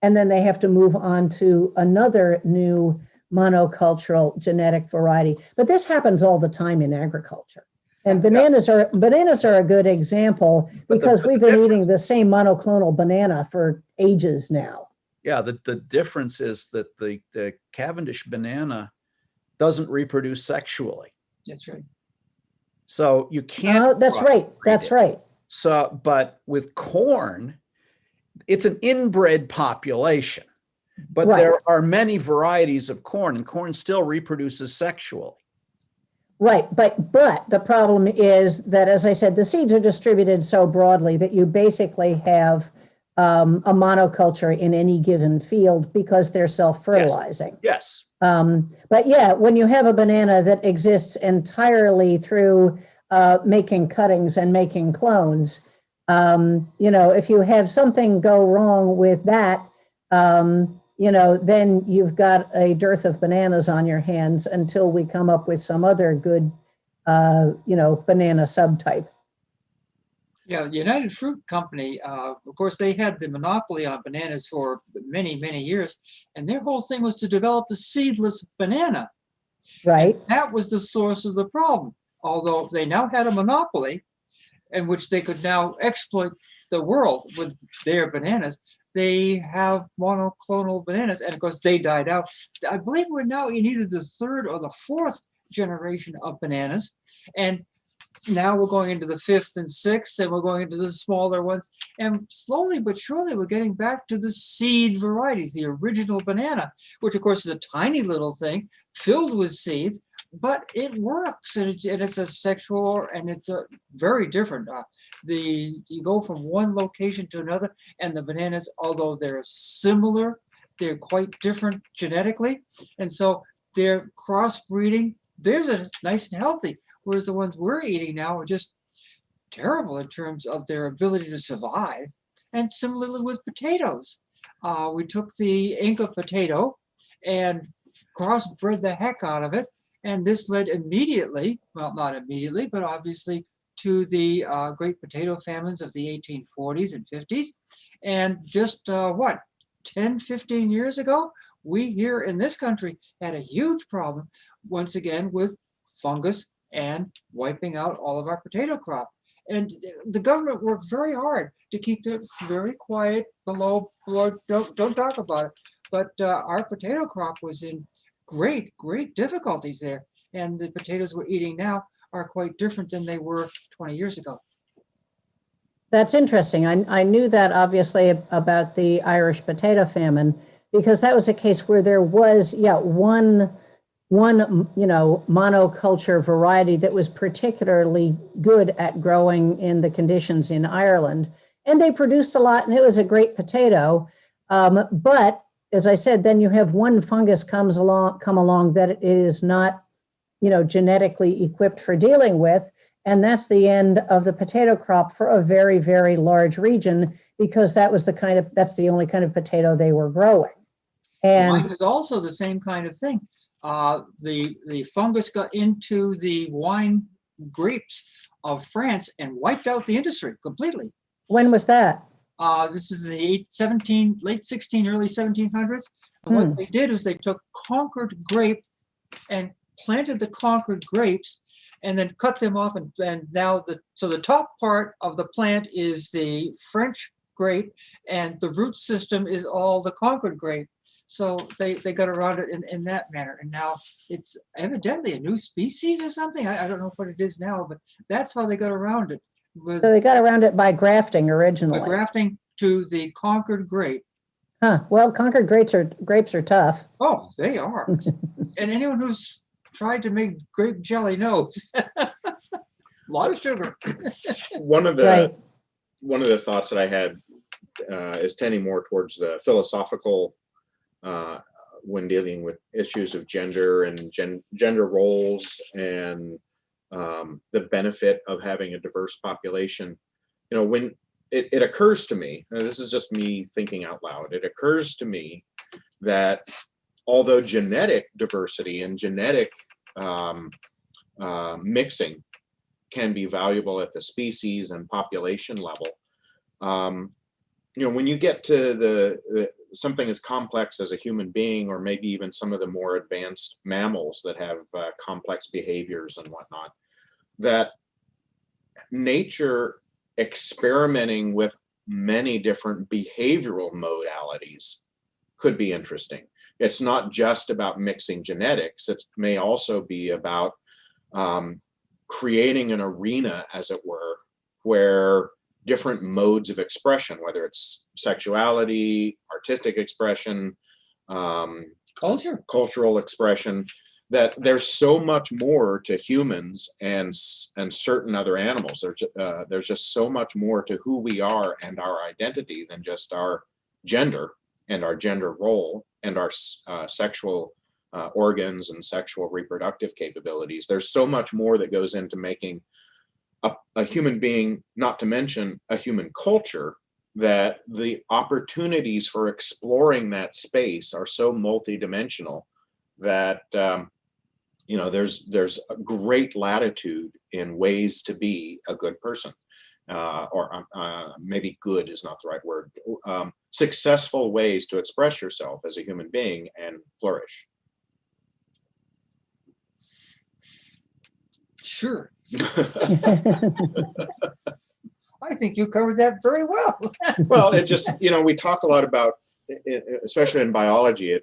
And then they have to move on to another new monocultural genetic variety. But this happens all the time in agriculture. And bananas are a good example because we've been eating the same monoclonal banana for ages now. Yeah, the difference is that the Cavendish banana doesn't reproduce sexually. That's right. So you can't. That's right. That's right. So, but with corn, it's an inbred population, but Right. there are many varieties of corn, and corn still reproduces sexually. Right, but the problem is that, as I said, the seeds are distributed so broadly that you basically have a monoculture in any given field because they're self-fertilizing. Yes. But yeah, when you have a banana that exists entirely through making cuttings and making clones, if you have something go wrong with that, then you've got a dearth of bananas on your hands until we come up with some other good, banana subtype. Yeah, the United Fruit Company, of course, they had the monopoly on bananas for many, many years. And their whole thing was to develop the seedless banana. Right. And that was the source of the problem. Although they now had a monopoly in which they could now exploit the world with their bananas, they have monoclonal bananas. And of course, they died out. I believe we're now in either the third or the fourth generation of bananas. And now we're going into the fifth and sixth, and we're going into the smaller ones. And slowly but surely, we're getting back to the seed varieties, the original banana, which of course is a tiny little thing filled with seeds, but it works. And it's a sexual, and it's a very different. You go from one location to another, and the bananas, although they're similar, they're quite different genetically. And so they're crossbreeding. Theirs are nice and healthy, whereas the ones we're eating now are just terrible in terms of their ability to survive. And similarly with potatoes. We took the Inca potato and crossbred the heck out of it. And this led immediately, well, not immediately, but obviously to the great potato famines of the 1840s and 50s. And just 10, 15 years ago, we here in this country had a huge problem, once again, with fungus and wiping out all of our potato crop. And the government worked very hard to keep it very quiet, below don't talk about it. But our potato crop was in great difficulties there. And the potatoes we're eating now are quite different than they were 20 years ago. That's interesting. I knew that obviously about the Irish potato famine, because that was a case where there was, one monoculture variety that was particularly good at growing in the conditions in Ireland. And they produced a lot, and it was a great potato. But as I said, then you have one fungus come along that it is not, genetically equipped for dealing with. And that's the end of the potato crop for a very, very large region, because that's the only kind of potato they were growing. And Wine is also the same kind of thing. The fungus got into the wine grapes of France and wiped out the industry completely. when was that? This is the late 16, early 1700s. And what they did was they took Concord grape and planted the Concord grapes and then cut them off. And now the top part of the plant is the French grape, and the root system is all the Concord grape. So they got around it in that manner. And now it's evidently a new species or something. I don't know what it is now, but that's how they got around it. So they got around it by grafting originally. By grafting to the Concord grape. Huh. Well, Concord grapes are tough. Oh, they are. And anyone who's tried to make grape jelly knows. A lot of sugar. One of the Right. one of the thoughts that I had is tending more towards the philosophical when dealing with issues of gender and gender roles and the benefit of having a diverse population. You know, when it occurs to me, and this is just me thinking out loud, it occurs to me that although genetic diversity and genetic mixing can be valuable at the species and population level, you know, when you get to the something as complex as a human being, or maybe even some of the more advanced mammals that have complex behaviors and whatnot, that nature experimenting with many different behavioral modalities could be interesting. It's not just about mixing genetics. It may also be about creating an arena, as it were, where different modes of expression, whether it's sexuality, artistic expression, cultural expression, that there's so much more to humans and certain other animals. There's just so much more to who we are and our identity than just our gender and our gender role and our sexual organs and sexual reproductive capabilities. There's so much more that goes into making a human being, not to mention a human culture, that the opportunities for exploring that space are so multidimensional that you know, there's a great latitude in ways to be a good person, or maybe good is not the right word, successful ways to express yourself as a human being and flourish. Sure. I think you covered that very well. Well, it just, you know, we talk a lot about, especially in biology, a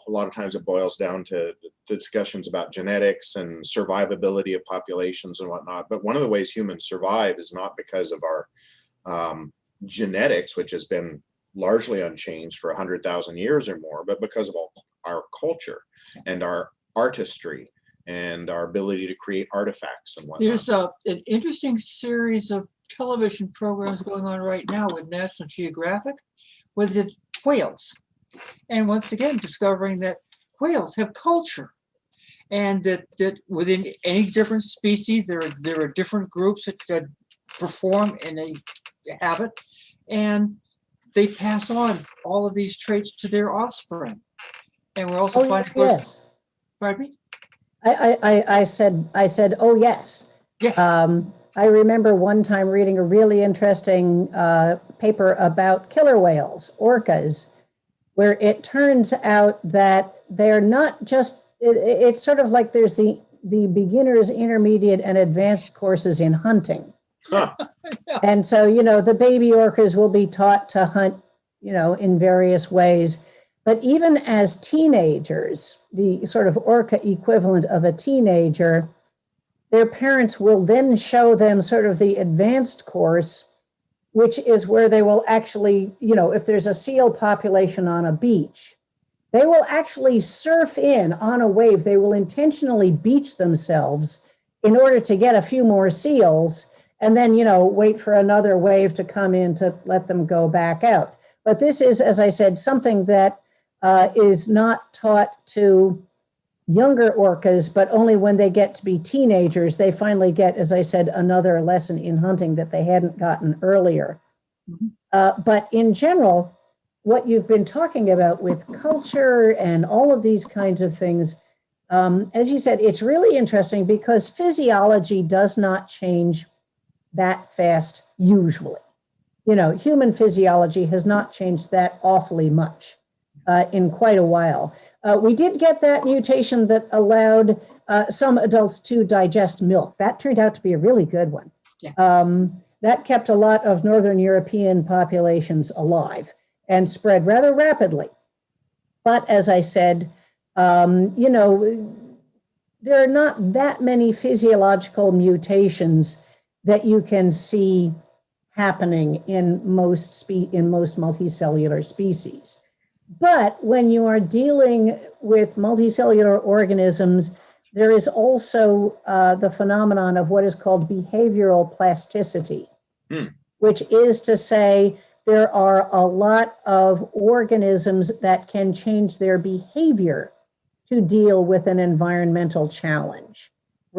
lot of times it boils down to discussions about genetics and survivability of populations and whatnot. But one of the ways humans survive is not because of our genetics, which has been largely unchanged for 100,000 years or more, but because of our culture and our artistry and our ability to create artifacts and whatnot. There's an interesting series of television programs going on right now with National Geographic with the whales. And once again, discovering that whales have culture, and that within any different species, there are different groups that perform in a habit, and they pass on all of these traits to their offspring. And we're also finding, of course, yes. pardon me? I said, oh, yes. Yeah. I remember one time reading a really interesting paper about killer whales, orcas, where it turns out that they're not just, it's sort of like there's the beginners, intermediate, and advanced courses in hunting. Huh. And so, you know, the baby orcas will be taught to hunt, you know, in various ways. But even as teenagers, the sort of orca equivalent of a teenager, their parents will then show them sort of the advanced course, which is where they will actually, you know, if there's a seal population on a beach, they will actually surf in on a wave. They will intentionally beach themselves in order to get a few more seals, and then, you know, wait for another wave to come in to let them go back out. But this is, as I said, something that is not taught to younger orcas, but only when they get to be teenagers, they finally get, as I said, another lesson in hunting that they hadn't gotten earlier. Mm-hmm. But in general, what you've been talking about with culture and all of these kinds of things, as you said, it's really interesting because physiology does not change that fast usually. You know, human physiology has not changed that awfully much in quite a while. We did get that mutation that allowed some adults to digest milk. That turned out to be a really good one. Yeah. that kept a lot of Northern European populations alive and spread rather rapidly. But as I said, you know, there are not that many physiological mutations that you can see happening in most multicellular species. But when you are dealing with multicellular organisms, there is also the phenomenon of what is called behavioral plasticity, which is to say there are a lot of organisms that can change their behavior to deal with an environmental challenge.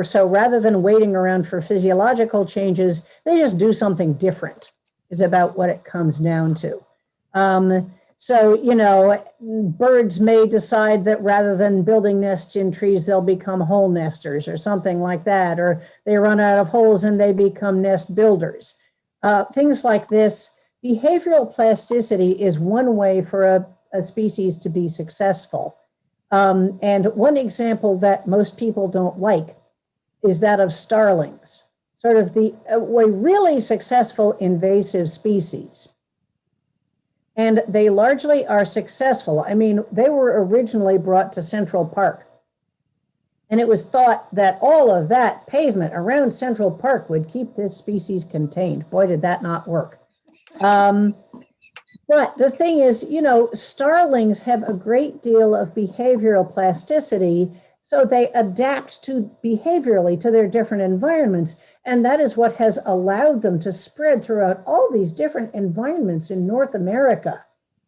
So rather than waiting around for physiological changes, they just do something different, is about what it comes down to. So, you know, birds may decide that rather than building nests in trees, they'll become hole nesters or something like that, or they run out of holes and they become nest builders. Things like this. Behavioral plasticity is one way for a species to be successful. And one example that most people don't like is that of starlings, sort of a really successful invasive species. And they largely are successful. I mean, they were originally brought to Central Park. And it was thought that all of that pavement around Central Park would keep this species contained. Boy, did that not work. But the thing is, you know, starlings have a great deal of behavioral plasticity, so they adapt to behaviorally to their different environments. And that is what has allowed them to spread throughout all these different environments in North America,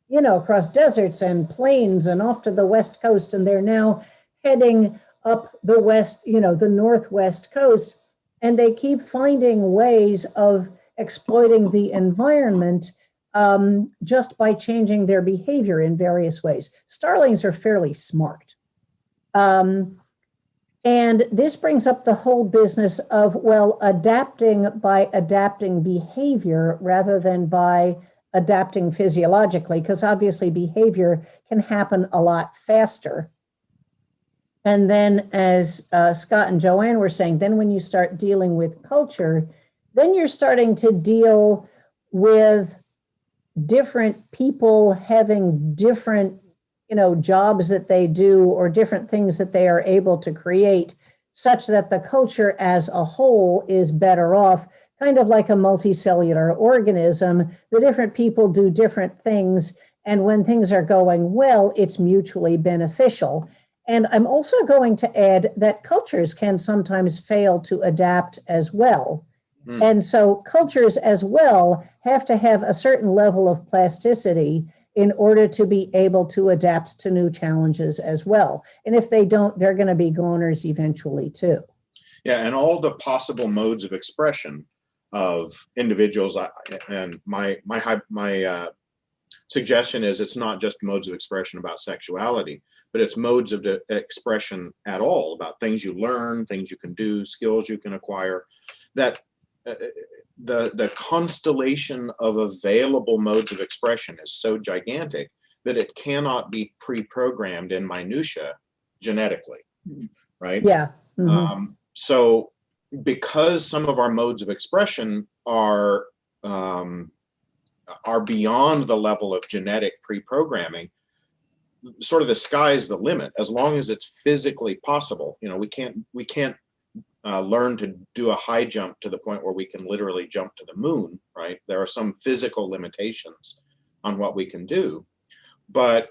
you know, across deserts and plains and off to the West Coast. And they're now heading up the West, you know, the Northwest coast. And they keep finding ways of exploiting the environment just by changing their behavior in various ways. Starlings are fairly smart. And this brings up the whole business of, well, adapting by adapting behavior rather than by adapting physiologically, because obviously behavior can happen a lot faster. And then as Scott and Joanne were saying, then when you start dealing with culture, then you're starting to deal with different people having different, you know, jobs that they do or different things that they are able to create, such that the culture as a whole is better off, kind of like a multicellular organism. The different people do different things, and when things are going well, it's mutually beneficial. And I'm also going to add that cultures can sometimes fail to adapt as well. And so cultures as well have to have a certain level of plasticity in order to be able to adapt to new challenges as well. And if they don't, they're going to be goners eventually too. Yeah, and all the possible modes of expression of individuals. And my suggestion is it's not just modes of expression about sexuality, but it's modes of expression at all, about things you learn, things you can do, skills you can acquire, that the constellation of available modes of expression is so gigantic that it cannot be pre-programmed in minutia genetically, right? Yeah. Mm-hmm. So because some of our modes of expression are beyond the level of genetic pre-programming, sort of the sky's the limit, as long as it's physically possible. You know, we can't learn to do a high jump to the point where we can literally jump to the moon, right? There are some physical limitations on what we can do, but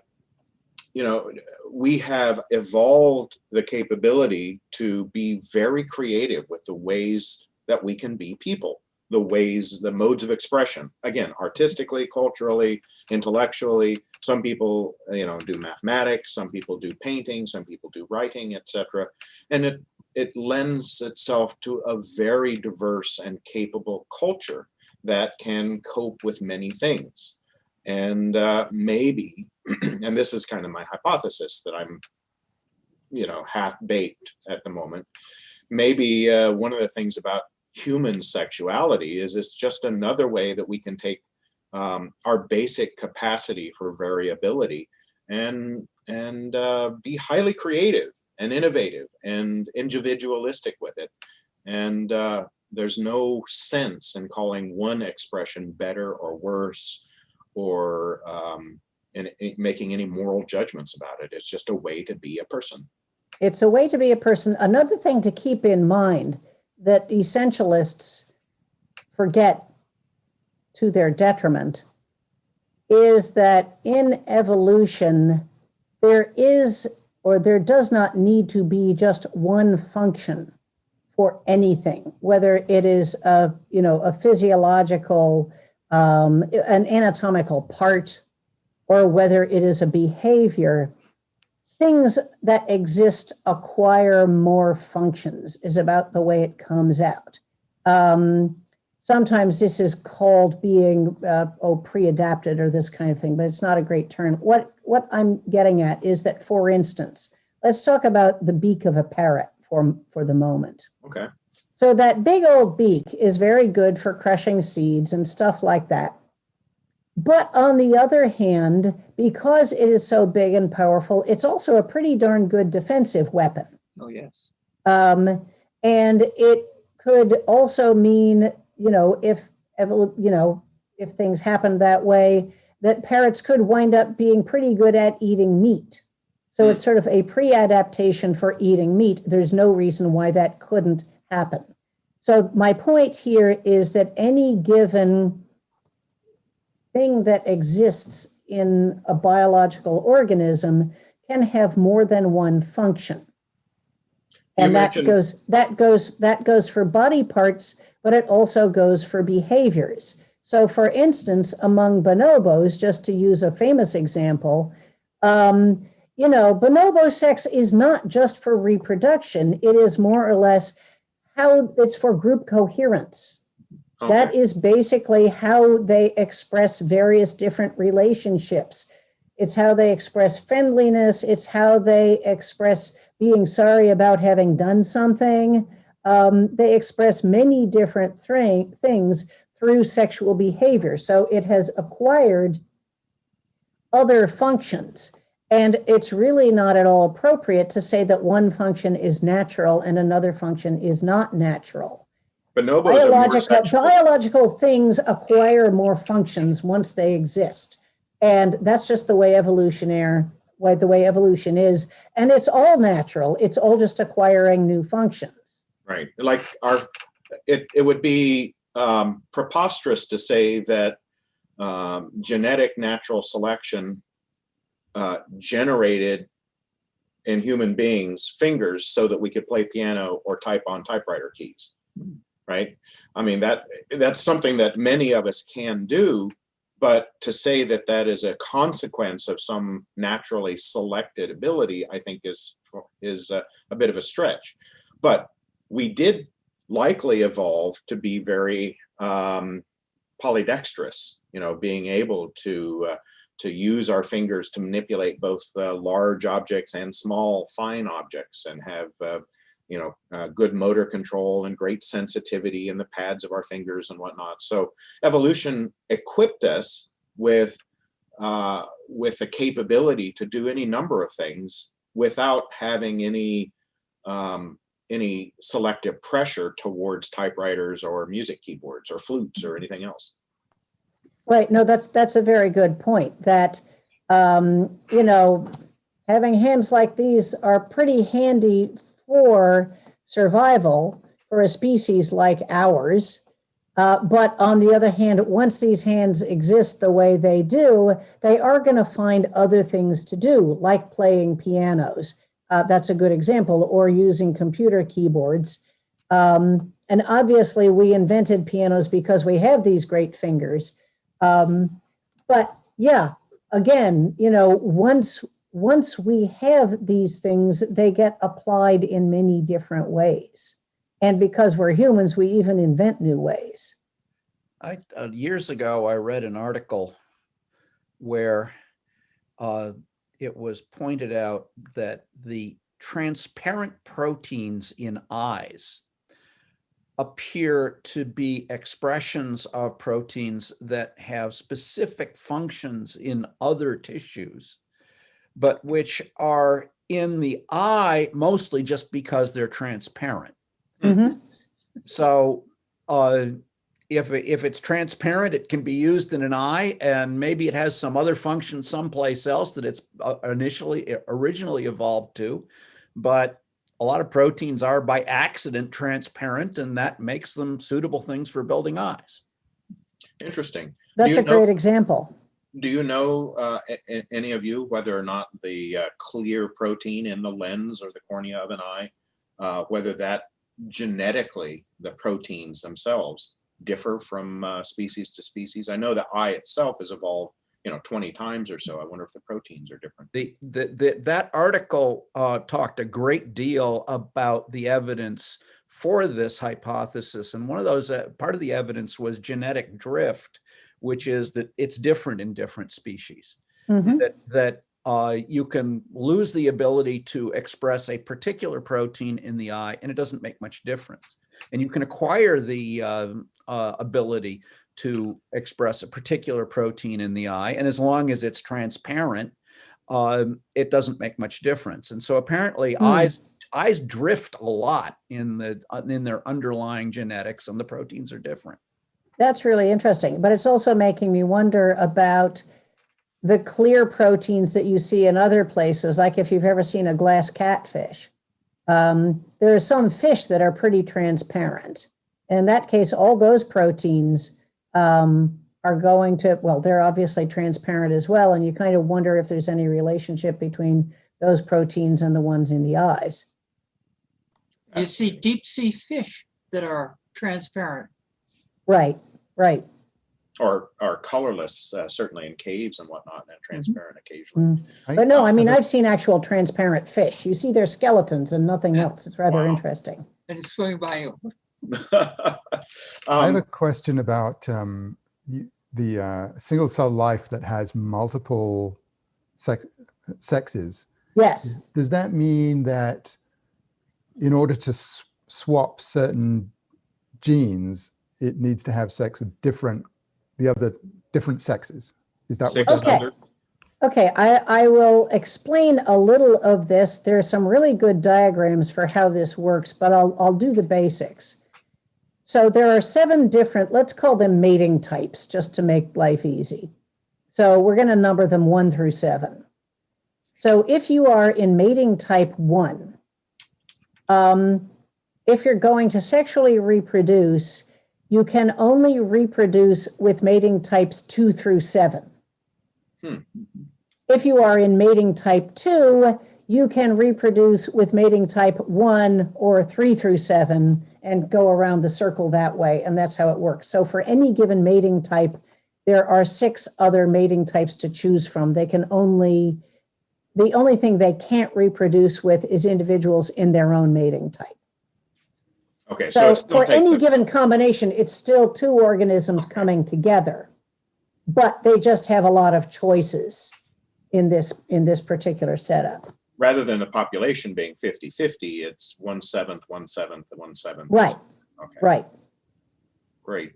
you know, we have evolved the capability to be very creative with the ways that we can be people, the modes of expression, again, artistically, culturally, intellectually. Some people, you know, do mathematics, some people do painting, some people do writing, etc. And it lends itself to a very diverse and capable culture that can cope with many things. And maybe, and this is kind of my hypothesis that I'm, you know, half baked at the moment, maybe one of the things about human sexuality is it's just another way that we can take our basic capacity for variability and be highly creative and innovative and individualistic with it, and there's no sense in calling one expression better or worse, or making any moral judgments about it. It's just a way to be a person. It's a way to be a person. Another thing to keep in mind that essentialists forget to their detriment is that in evolution, there is, or there does not need to be just one function for anything, whether it is a physiological, an anatomical part, or whether it is a behavior. Things that exist acquire more functions is about the way it comes out. Sometimes this is called being pre-adapted or this kind of thing, but it's not a great term. What I'm getting at is that, for instance, let's talk about the beak of a parrot for the moment. Okay. So that big old beak is very good for crushing seeds and stuff like that. But on the other hand, because it is so big and powerful, it's also a pretty darn good defensive weapon. Oh, yes. And it could also mean, if things happen that way, that parrots could wind up being pretty good at eating meat. So it's sort of a pre-adaptation for eating meat. There's no reason why that couldn't happen. So my point here is that any given thing that exists in a biological organism can have more than one function. And that goes for body parts, but it also goes for behaviors. So for instance, among bonobos, just to use a famous example, bonobo sex is not just for reproduction. It is more or less how it's for group coherence. Okay. That is basically how they express various different relationships. It's how they express friendliness. It's how they express being sorry about having done something. They express many different things through sexual behavior. So it has acquired other functions. And it's really not at all appropriate to say that one function is natural and another function is not natural. Biological things acquire more functions once they exist. And that's just the way evolution is. And it's all natural. It's all just acquiring new functions. Right. Like it would be preposterous to say that genetic natural selection generated in human beings fingers so that we could play piano or type on typewriter keys. Right. I mean, that's something that many of us can do, but to say that that is a consequence of some naturally selected ability, I think is a bit of a stretch. But we did likely evolve to be very polydextrous, being able to use our fingers to manipulate both large objects and small, fine objects, and have good motor control and great sensitivity in the pads of our fingers and whatnot. So evolution equipped us with the capability to do any number of things without having any selective pressure towards typewriters or music keyboards or flutes or anything else. Right. No, that's a very good point. That having hands like these are pretty handy for survival for a species like ours. But on the other hand, once these hands exist the way they do, they are going to find other things to do, like playing pianos. That's a good example, or using computer keyboards. And obviously, we invented pianos because we have these great fingers. But yeah, again, once we have these things, they get applied in many different ways. And because we're humans, we even invent new ways. Years ago, I read an article where it was pointed out that the transparent proteins in eyes appear to be expressions of proteins that have specific functions in other tissues, but which are in the eye mostly just because they're transparent. Mm-hmm. So if it's transparent, it can be used in an eye, and maybe it has some other function someplace else that it's originally evolved to. But a lot of proteins are by accident transparent, and that makes them suitable things for building eyes. Interesting. That's a great example. Do you know, any of you, whether or not the clear protein in the lens or the cornea of an eye, whether that genetically, the proteins themselves differ from species to species? I know the eye itself has evolved, 20 times or so. I wonder if the proteins are different. That article talked a great deal about the evidence for this hypothesis. And one of those, part of the evidence was genetic drift, which is that it's different in different species. Mhm. That you can lose the ability to express a particular protein in the eye, and it doesn't make much difference. And you can acquire the ability to express a particular protein in the eye, and as long as it's transparent, it doesn't make much difference. And so apparently eyes drift a lot in their underlying genetics, and the proteins are different. That's really interesting, but it's also making me wonder about the clear proteins that you see in other places, like if you've ever seen a glass catfish. There are some fish that are pretty transparent. In that case, all those proteins are going to, well, they're obviously transparent as well, and you kind of wonder if there's any relationship between those proteins and the ones in the eyes. You see deep sea fish that are transparent. Right, right. Or colorless, certainly in caves and whatnot, and transparent occasionally. But no, I mean, I've seen actual transparent fish. You see their skeletons and nothing else. It's rather interesting. And it's swimming by you. I have a question about the single cell life that has multiple sexes. Yes. Does that mean that in order to swap certain genes, it needs to have sex with different sexes? Is that what? Okay. Okay, I will explain a little of this. There are some really good diagrams for how this works, but I'll do the basics. So there are 7 different, let's call them mating types, just to make life easy. So we're going to number them 1 through 7. So if you are in mating type 1, if you're going to sexually reproduce, you can only reproduce with mating types 2 through 7. If you are in mating type 2, you can reproduce with mating type 1 or 3 through 7 and go around the circle that way. And that's how it works. So for any given mating type, there are 6 other mating types to choose from. The only thing they can't reproduce with is individuals in their own mating type. Okay, so for any given combination, it's still 2 organisms coming together, but they just have a lot of choices in this particular setup. Rather than the population being 50-50, it's 1/7, 1/7, 1/7. Right. Okay. Right. Great.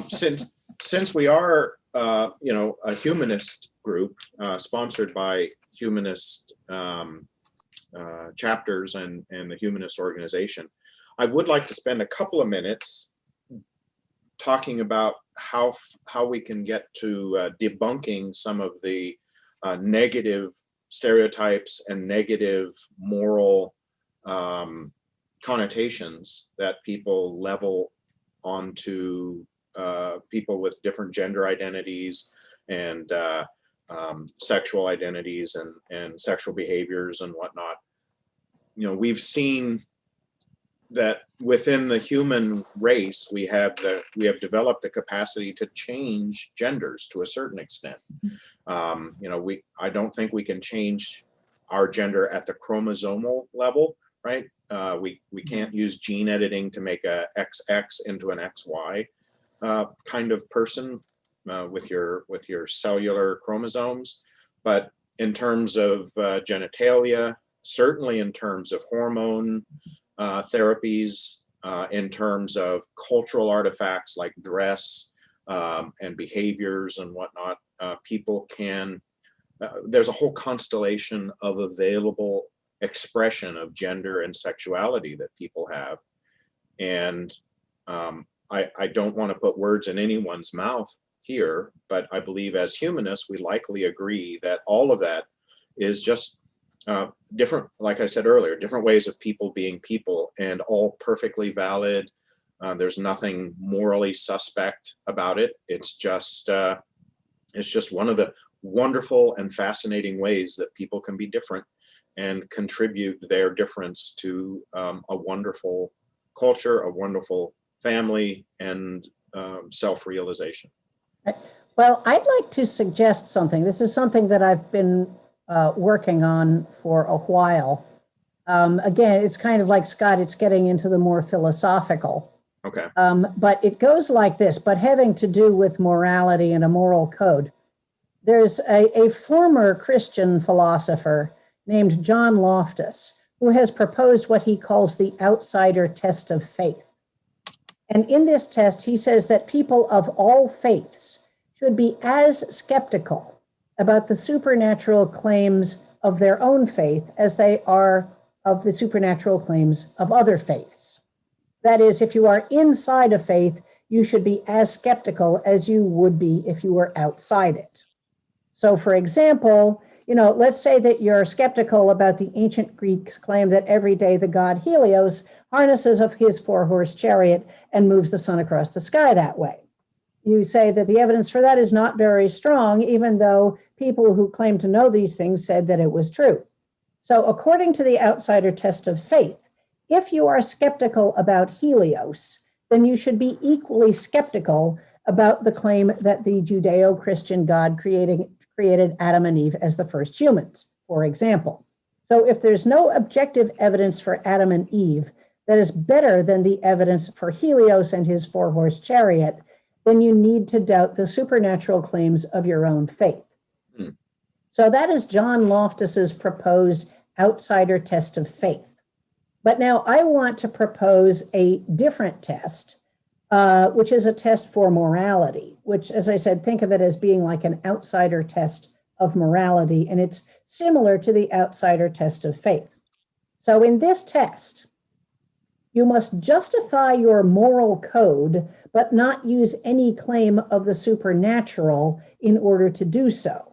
Since we are, a humanist group sponsored by humanist chapters and the humanist organization, I would like to spend a couple of minutes talking about how we can get to debunking some of the negative stereotypes and negative moral connotations that people level onto people with different gender identities and sexual identities and sexual behaviors and whatnot. We've seen that within the human race, we have developed the capacity to change genders to a certain extent. I don't think we can change our gender at the chromosomal level, right? We can't use gene editing to make a XX into an XY kind of person with your cellular chromosomes. But in terms of genitalia, certainly in terms of hormone therapies, in terms of cultural artifacts like dress and behaviors and whatnot, people can, there's a whole constellation of available expression of gender and sexuality that people have. And I don't want to put words in anyone's mouth here, but I believe as humanists, we likely agree that all of that is just different, like I said earlier, different ways of people being people, and all perfectly valid. There's nothing morally suspect about it. It's just one of the wonderful and fascinating ways that people can be different and contribute their difference to a wonderful culture, a wonderful family, and self-realization. Well, I'd like to suggest something. This is something that I've been working on for a while. Again, it's kind of like Scott, it's getting into the more philosophical. Okay. But it goes like this, but having to do with morality and a moral code. There's a former Christian philosopher named John Loftus, who has proposed what he calls the outsider test of faith. And in this test, he says that people of all faiths should be as skeptical about the supernatural claims of their own faith as they are of the supernatural claims of other faiths. That is, if you are inside a faith, you should be as skeptical as you would be if you were outside it. So, for example, let's say that you're skeptical about the ancient Greeks' claim that every day the god Helios harnesses of his 4-horse chariot and moves the sun across the sky that way. You say that the evidence for that is not very strong, even though people who claim to know these things said that it was true. So, according to the outsider test of faith, if you are skeptical about Helios, then you should be equally skeptical about the claim that the Judeo-Christian God created Adam and Eve as the first humans, for example. So if there's no objective evidence for Adam and Eve that is better than the evidence for Helios and his 4-horse chariot, then you need to doubt the supernatural claims of your own faith. So that is John Loftus's proposed outsider test of faith. But now I want to propose a different test, which is a test for morality, which, as I said, think of it as being like an outsider test of morality, and it's similar to the outsider test of faith. So in this test, you must justify your moral code, but not use any claim of the supernatural in order to do so.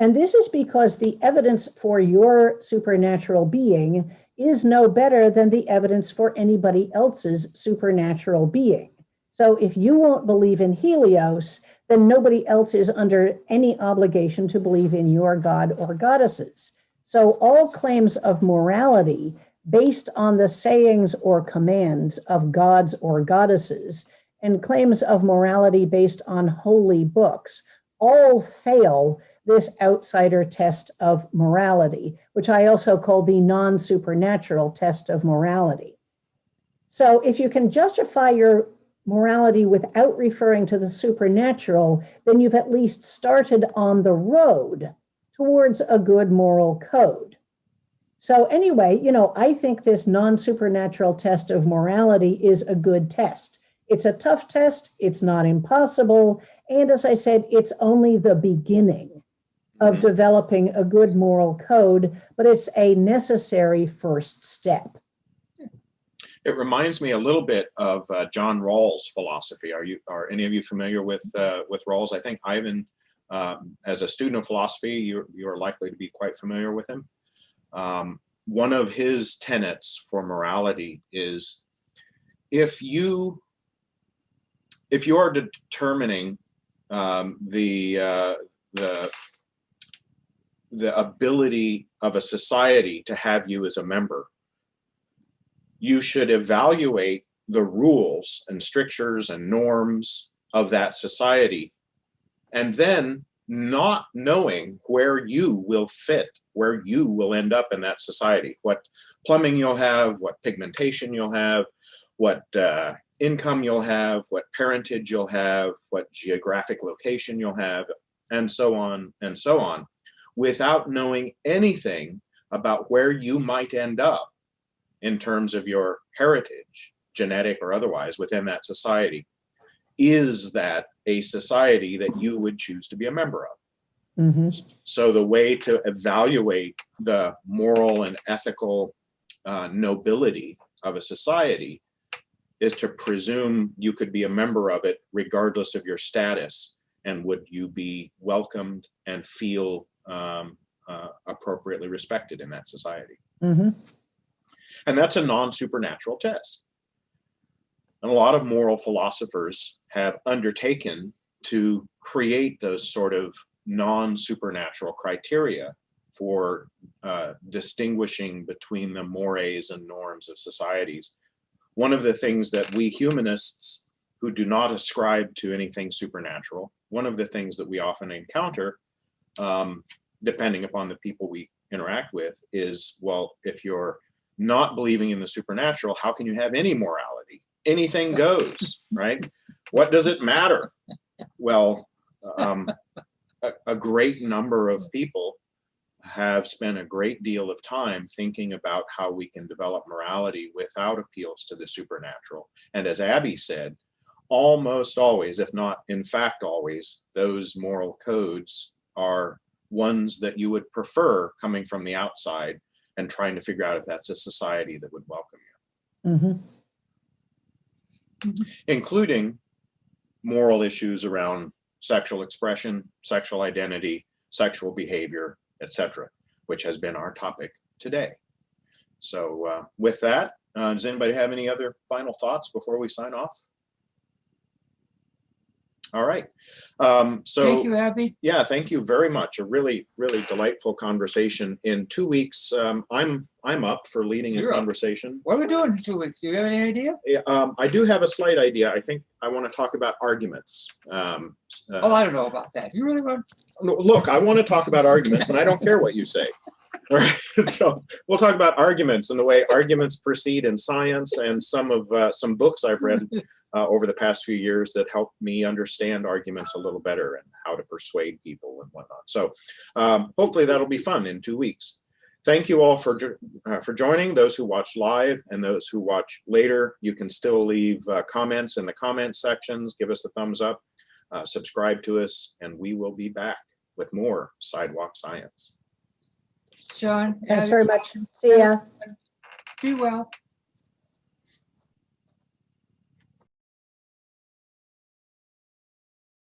And this is because the evidence for your supernatural being is no better than the evidence for anybody else's supernatural being. So if you won't believe in Helios, then nobody else is under any obligation to believe in your god or goddesses. So all claims of morality based on the sayings or commands of gods or goddesses, and claims of morality based on holy books, all fail this outsider test of morality, which I also call the non-supernatural test of morality. So if you can justify your morality without referring to the supernatural, then you've at least started on the road towards a good moral code. So anyway, I think this non-supernatural test of morality is a good test. It's a tough test, it's not impossible, and as I said, it's only the beginning of developing a good moral code, but it's a necessary first step. It reminds me a little bit of John Rawls' philosophy. Are any of you familiar with Rawls? I think Ivan, as a student of philosophy, you are likely to be quite familiar with him. One of his tenets for morality is if you are determining the ability of a society to have you as a member, you should evaluate the rules and strictures and norms of that society, and then not knowing where you will fit, where you will end up in that society, what plumbing you'll have, what pigmentation you'll have, what income you'll have, what parentage you'll have, what geographic location you'll have, and so on, without knowing anything about where you might end up in terms of your heritage, genetic or otherwise, within that society. Is that a society that you would choose to be a member of? Mm-hmm. So the way to evaluate the moral and ethical nobility of a society is to presume you could be a member of it regardless of your status, and would you be welcomed and feel appropriately respected in that society. Mhm. And that's a non-supernatural test. And a lot of moral philosophers have undertaken to create those sort of non-supernatural criteria for distinguishing between the mores and norms of societies. One of the things that we humanists who do not ascribe to anything supernatural, one of the things that we often encounter, depending upon the people we interact with, is, well, if you're not believing in the supernatural, how can you have any morality? Anything goes, right? What does it matter? Well, a great number of people have spent a great deal of time thinking about how we can develop morality without appeals to the supernatural. And as Abby said, almost always, if not in fact always, those moral codes are ones that you would prefer coming from the outside and trying to figure out if that's a society that would welcome you. Mhm. Including moral issues around sexual expression, sexual identity, sexual behavior, etc., which has been our topic today. So with that, does anybody have any other final thoughts before we sign off? All right. So Thank you, Abby. yeah, thank you very much. A really, really delightful conversation. In 2 weeks, I'm up for leading a You're up. conversation. What are we doing in 2 weeks? Do you have any idea? I do have a slight idea. I think I want to talk about arguments. Oh, I don't know about that. You really want? Look, I want to talk about arguments, and I don't care what you say. All right. So we'll talk about arguments and the way arguments proceed in science, and some books I've read over the past few years that help me understand arguments a little better and how to persuade people and whatnot. So hopefully that'll be fun in 2 weeks. Thank you all for joining. Those who watch live and those who watch later, you can still leave comments in the comment sections. Give us a thumbs up, subscribe to us, and we will be back with more Sidewalk Science. Sean, Thanks Abby, very much. See ya. be well.